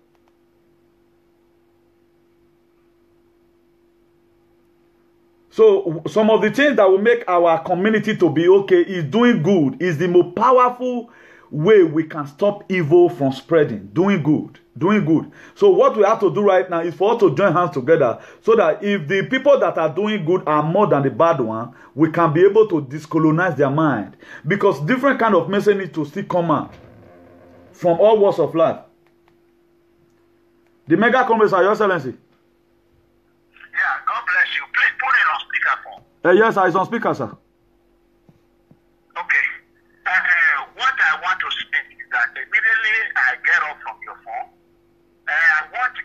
[SPEAKER 1] So, some of the things that will make our community to be okay is doing good. Is the most powerful way we can stop evil from spreading. Doing good. So, what we have to do right now is for us to join hands together so that if the people that are doing good are more than the bad one, we can be able to discolonize their mind. Because different kind of message needs to still come out from all walks of life. The mega comrades are Your Excellency.
[SPEAKER 4] Yeah, God bless you. Please put it on speakerphone.
[SPEAKER 1] Yes, it's on speaker, sir.
[SPEAKER 4] Okay. What I want to speak is that immediately I get off from your phone, I want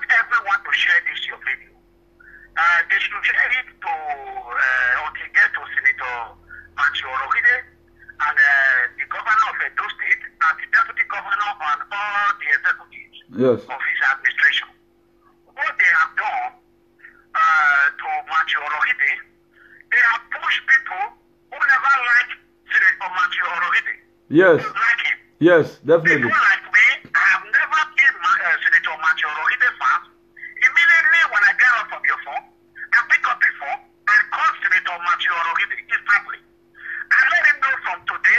[SPEAKER 4] everyone to share this your video. They should share it to get to Senator Matthew Orogide and the governor of Edo State and the deputy governor and all the executives of his administration. What they have done to Matthew Orogide, they have pushed people who never liked Senator Matthew Orogide.
[SPEAKER 1] Yes.
[SPEAKER 4] Like him.
[SPEAKER 1] Yes, definitely.
[SPEAKER 4] People like me, I have never been Senator Matthew Orogide fan. Immediately when I get off from your phone, I pick up the phone and call Senator Matthew Orogide instantly. I let him know from today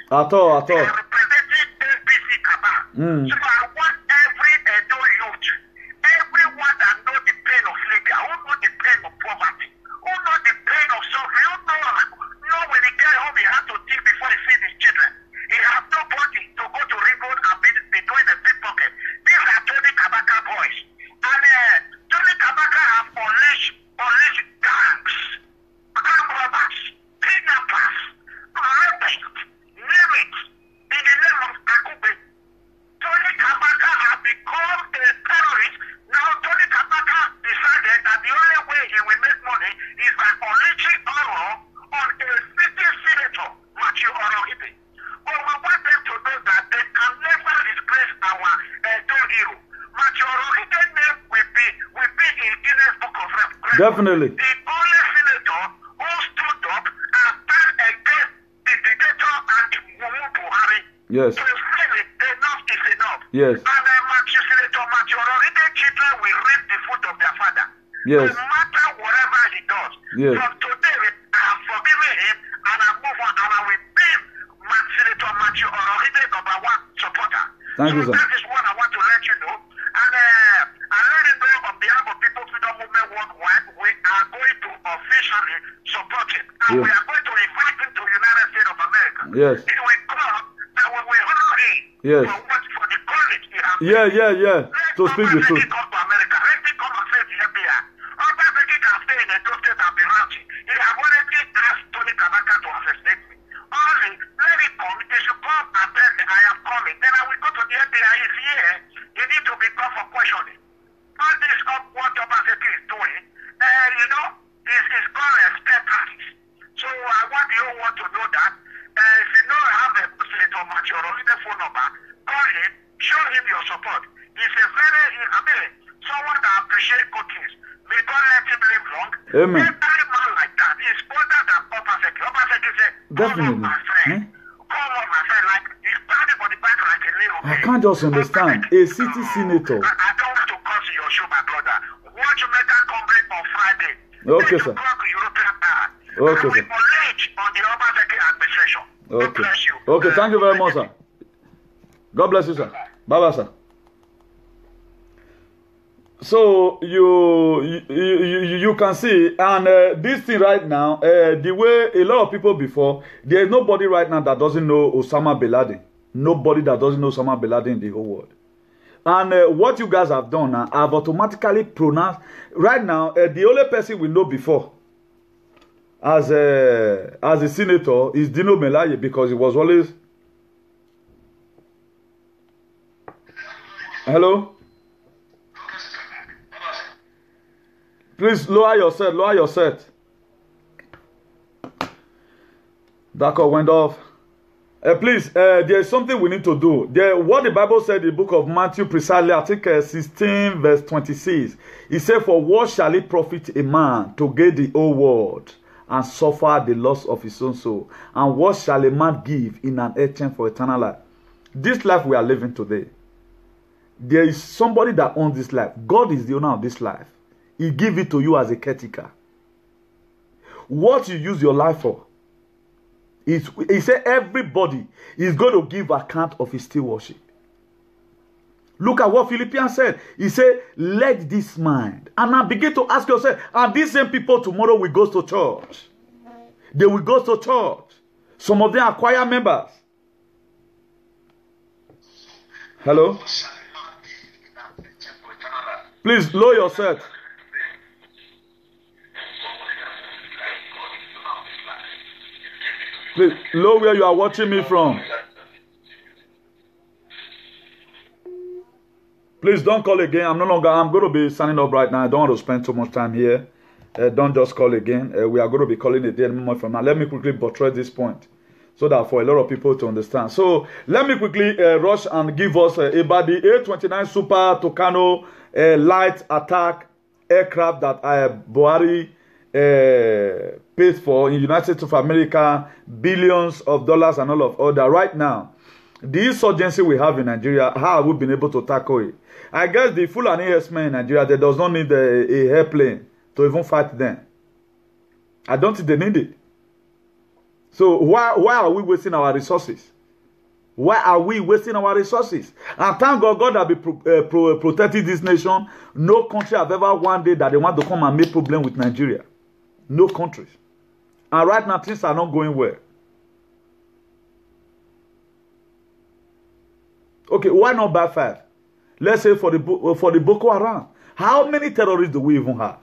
[SPEAKER 1] At all.
[SPEAKER 4] They are representing APC cabal. So I want every Edo youth, everyone that knows the pain of Libya, who knows the pain of poverty, who knows the pain of suffering, who know when he get home he has to think before he feed his children. He has nobody to go to Ribbon and be doing a pickpocket. These are Tony Kabaka boys. And Tony Kabaka have unleashed gangs, armed robbers, kidnappers, rapists, name it, in the name of Akube. Tony Kabaka has become a terrorist. Now Tony Kabaka decided that the only way he will make money is by unleashing horror on a city senator, Matthew Orohibe. But we want them to know that they can never disgrace our Edo hero. Matthew Orohibe's name will be in Guinness Book of Records.
[SPEAKER 1] Definitely.
[SPEAKER 4] The only senator who stood up and stand against the dictator and Muhammadu Buhari.
[SPEAKER 1] Yes.
[SPEAKER 4] So enough is enough.
[SPEAKER 1] Yes.
[SPEAKER 4] And Senator Matthew Orohibe's children will reap the fruit of their father.
[SPEAKER 1] Yes.
[SPEAKER 4] No matter whatever he does.
[SPEAKER 1] Yes.
[SPEAKER 4] From today, I have forgiven him and I move on and I will be Senator Matthew Orohibe #1 supporter.
[SPEAKER 1] Thank you, sir.
[SPEAKER 4] That is what I want to let you know. And I let you know on behalf of People's Freedom Movement worldwide, we are going to officially support him. And we are going to invite him to the United States of America.
[SPEAKER 1] Yes.
[SPEAKER 4] He will come and we will honor him for the courage he has.
[SPEAKER 1] Yeah. To speak the truth.
[SPEAKER 4] Let him come to America. Let him come and face the FBI. Other people can stay in Edo State and be rowdy. He have already asked Tony Kabaka to assassinate me. Only let him come. They should come and tell me I am coming. Then I will go to the FBI. He's here. You need to be called for questioning. All this up what Obaseki is doing, is called a spare parties. So I want the whole world to know that if you know have a Senator Matthew Orohibe phone number, call him, show him your support. He's a someone that appreciates good things. May God let him live long.
[SPEAKER 1] Amen.
[SPEAKER 4] Every man like that is older than Obaseki. Obaseki said,
[SPEAKER 1] Definitely.
[SPEAKER 4] Come on, my friend. Come on, my friend. Like, he's standing for the back like a little
[SPEAKER 1] I can't just understand. A city senator.
[SPEAKER 4] I don't want to curse your show, my brother. Watch Jamaica Congress on Friday.
[SPEAKER 1] Okay, sir. Okay, sir.
[SPEAKER 4] On the Obaseki administration. God bless you.
[SPEAKER 1] Okay, thank you very much, sir. God bless you, sir. Bye-bye, sir. So you can see, and this thing right now, the way a lot of people before, there is nobody right now that doesn't know Osama bin Laden. Nobody that doesn't know Osama bin Laden in the whole world. And what you guys have done now, I've automatically pronounced right now. The only person we know before as a senator is Dino Melaye, because he was always. Hello. Please lower your set. That call went off. Please, there is something we need to do. What the Bible said in the book of Matthew, precisely, I think 16 verse 26. It said, "For what shall it profit a man to gain the whole world and suffer the loss of his own soul? And what shall a man give in an exchange for eternal life?" This life we are living today, there is somebody that owns this life. God is the owner of this life. He give it to you as a caretaker. What you use your life for, he said everybody is going to give account of his stewardship. Look at what Philippians said. He said, "Let this mind." And now begin to ask yourself, are these same people tomorrow will go to church? They will go to church. Some of them are choir members. Hello? Please lower yourself. Please, low where you are watching me from. Please don't call again. I'm going to be signing up right now. I don't want to spend too much time here. Don't just call again. We are going to be calling again more from now. Let me quickly buttress this point, so that for a lot of people to understand. So let me quickly rush and give us about the A-29 Super Tucano light attack aircraft that Buhari paid for in United States of America, billions of dollars and all of other. Right now, the insurgency we have in Nigeria, how have we been able to tackle it? I guess the Fulani herdsmen in Nigeria, they does not need a airplane to even fight them. I don't think they need it. So why are we wasting our resources? Why are we wasting our resources? And thank God, God has been protecting this nation. No country have ever one day that they want to come and make problem with Nigeria. No countries. And right now, things are not going well. Okay, why not buy 5? Let's say for the Boko Haram. How many terrorists do we even have?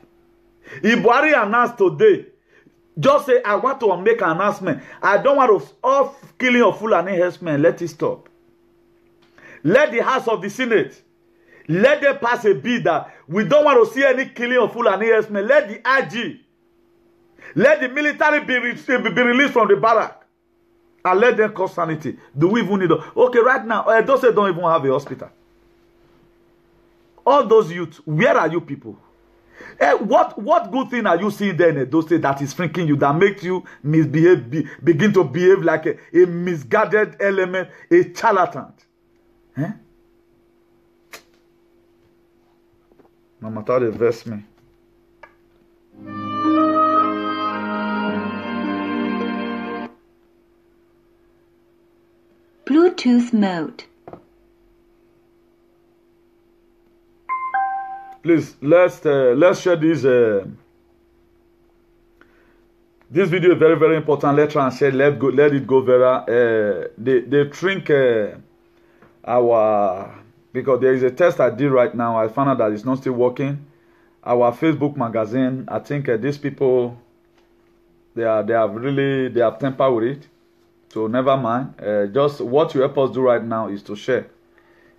[SPEAKER 1] If Buhari announced today, just say, I want to make an announcement. I don't want to stop killing of Fulani herdsmen. Let it stop. Let the House of the Senate, let them pass a bill that we don't want to see any killing of Fulani herdsmen. Let the IG, let the military be released from the barrack. And let them cause sanity. Do we even need a... Okay, right now, those don't even have a hospital. All those youths, where are you people? What good thing are you seeing there in Edo State that is freaking you, that makes you begin to behave like a misguided element, a charlatan? Eh? Mama thought they vex me.
[SPEAKER 6] Bluetooth mode.
[SPEAKER 1] Please, let's share this. This video is very, very important. Let's try and share. Let it go viral. They shrink our, because there is a test I did right now. I found out that it's not still working. Our Facebook magazine. I think these people, they have tempered with it. So never mind. Just what you help us do right now is to share.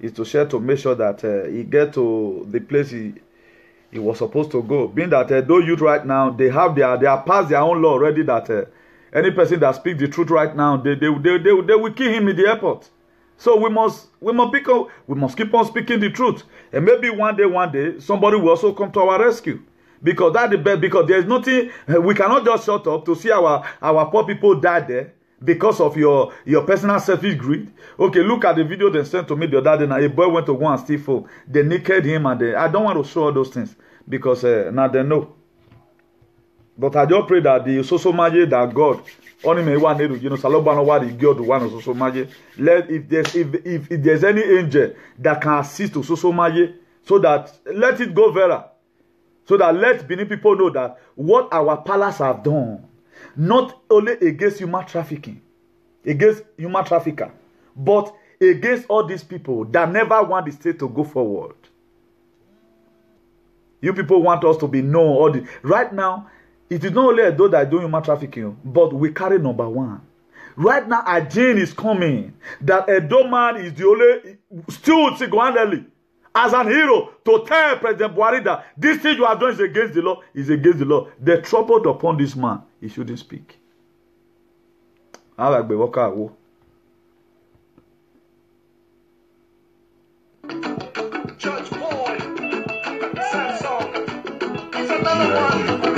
[SPEAKER 1] To make sure that he get to the place he was supposed to go. Being that those youth right now, they have passed their own law already that any person that speaks the truth right now, they will kill him in the airport. So we must keep on speaking the truth. And maybe one day somebody will also come to our rescue. Because that's the best. Because there's nothing, we cannot just shut up to see our poor people die there. Because of your personal selfish greed. Okay, look at the video they sent to me the other day. Now a boy went to go and steal phone. They naked him, and I don't want to show all those things because now they know. But I just pray that the Sosomaye that God only may want to, Salobano what the God one of Sosomaye. If there's any angel that can assist to Sosomaye, so that let it go viral, so that let Benin people know that what our palace have done. Not only against human trafficking, but against all these people that never want the state to go forward. You people want us to be known. Right now, it is not only those that are doing human trafficking, but we carry number 1. Right now, a gene is coming that Edo man is the only still single-handedly as an hero to tell President Buhari that this thing you have done is against the law, They troubled upon this man. He shouldn't speak. I like the worker.
[SPEAKER 7] Judge Boy, Samsung, it's another one.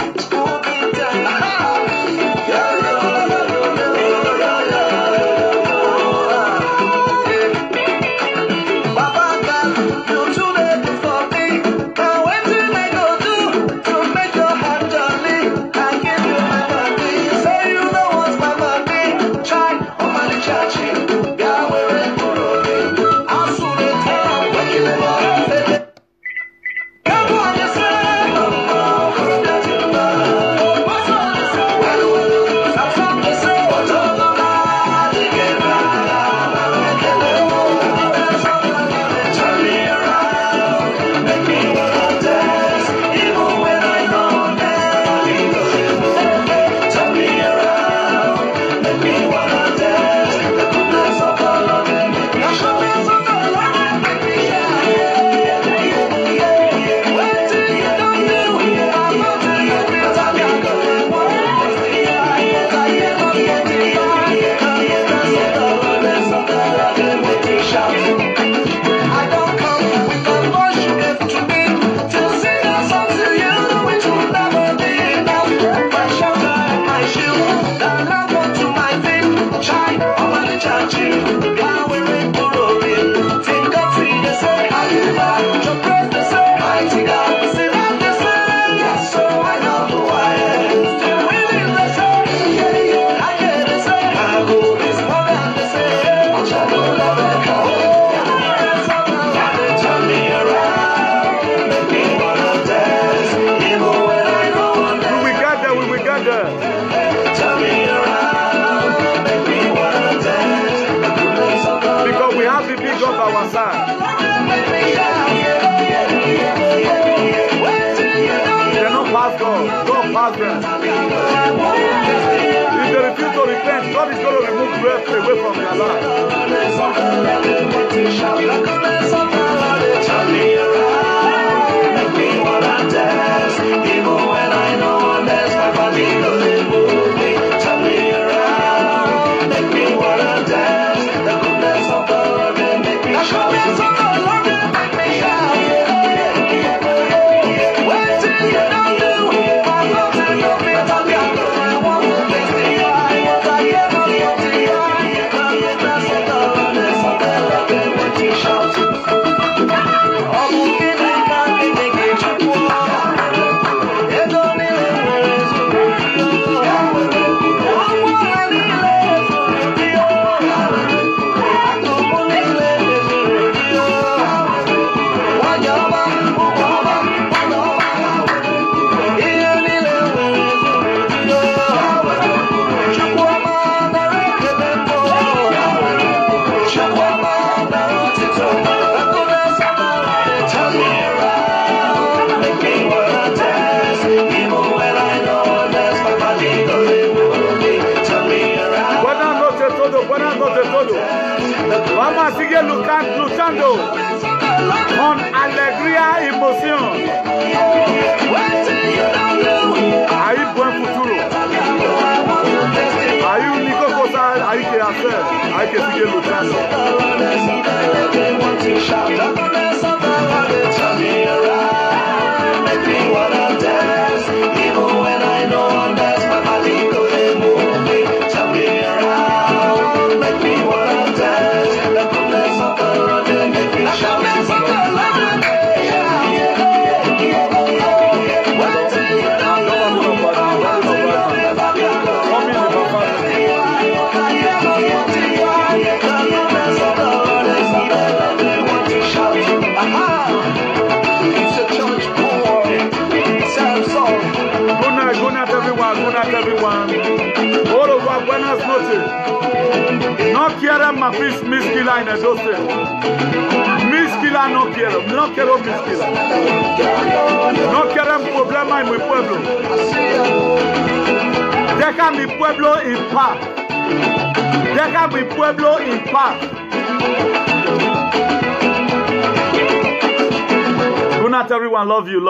[SPEAKER 1] ask them. If they refuse to repent, God is going to remove breath away from their life.
[SPEAKER 7] Make me wanna dance, even when I know that's my body doesn't move me. Turn me around, make me wanna dance. The goodness of the Lord will make me shout. The goodness of the Lord will make me shout. What do you don't do? I love to know me, but I want to make me high. What I am, I want to high. The goodness of the Lord will make me shout.
[SPEAKER 1] Vamos a seguir luchando con alegría y emoción. Hay buen futuro. Hay única cosa hay que hacer. Hay que seguir luchando. Buenas noches. No quiero más Miskila en el doce. Miskila no quiero Miskila. No quiero problema en mi pueblo. Deja mi pueblo en paz. Deja mi pueblo en paz. Good night, everyone. Love you.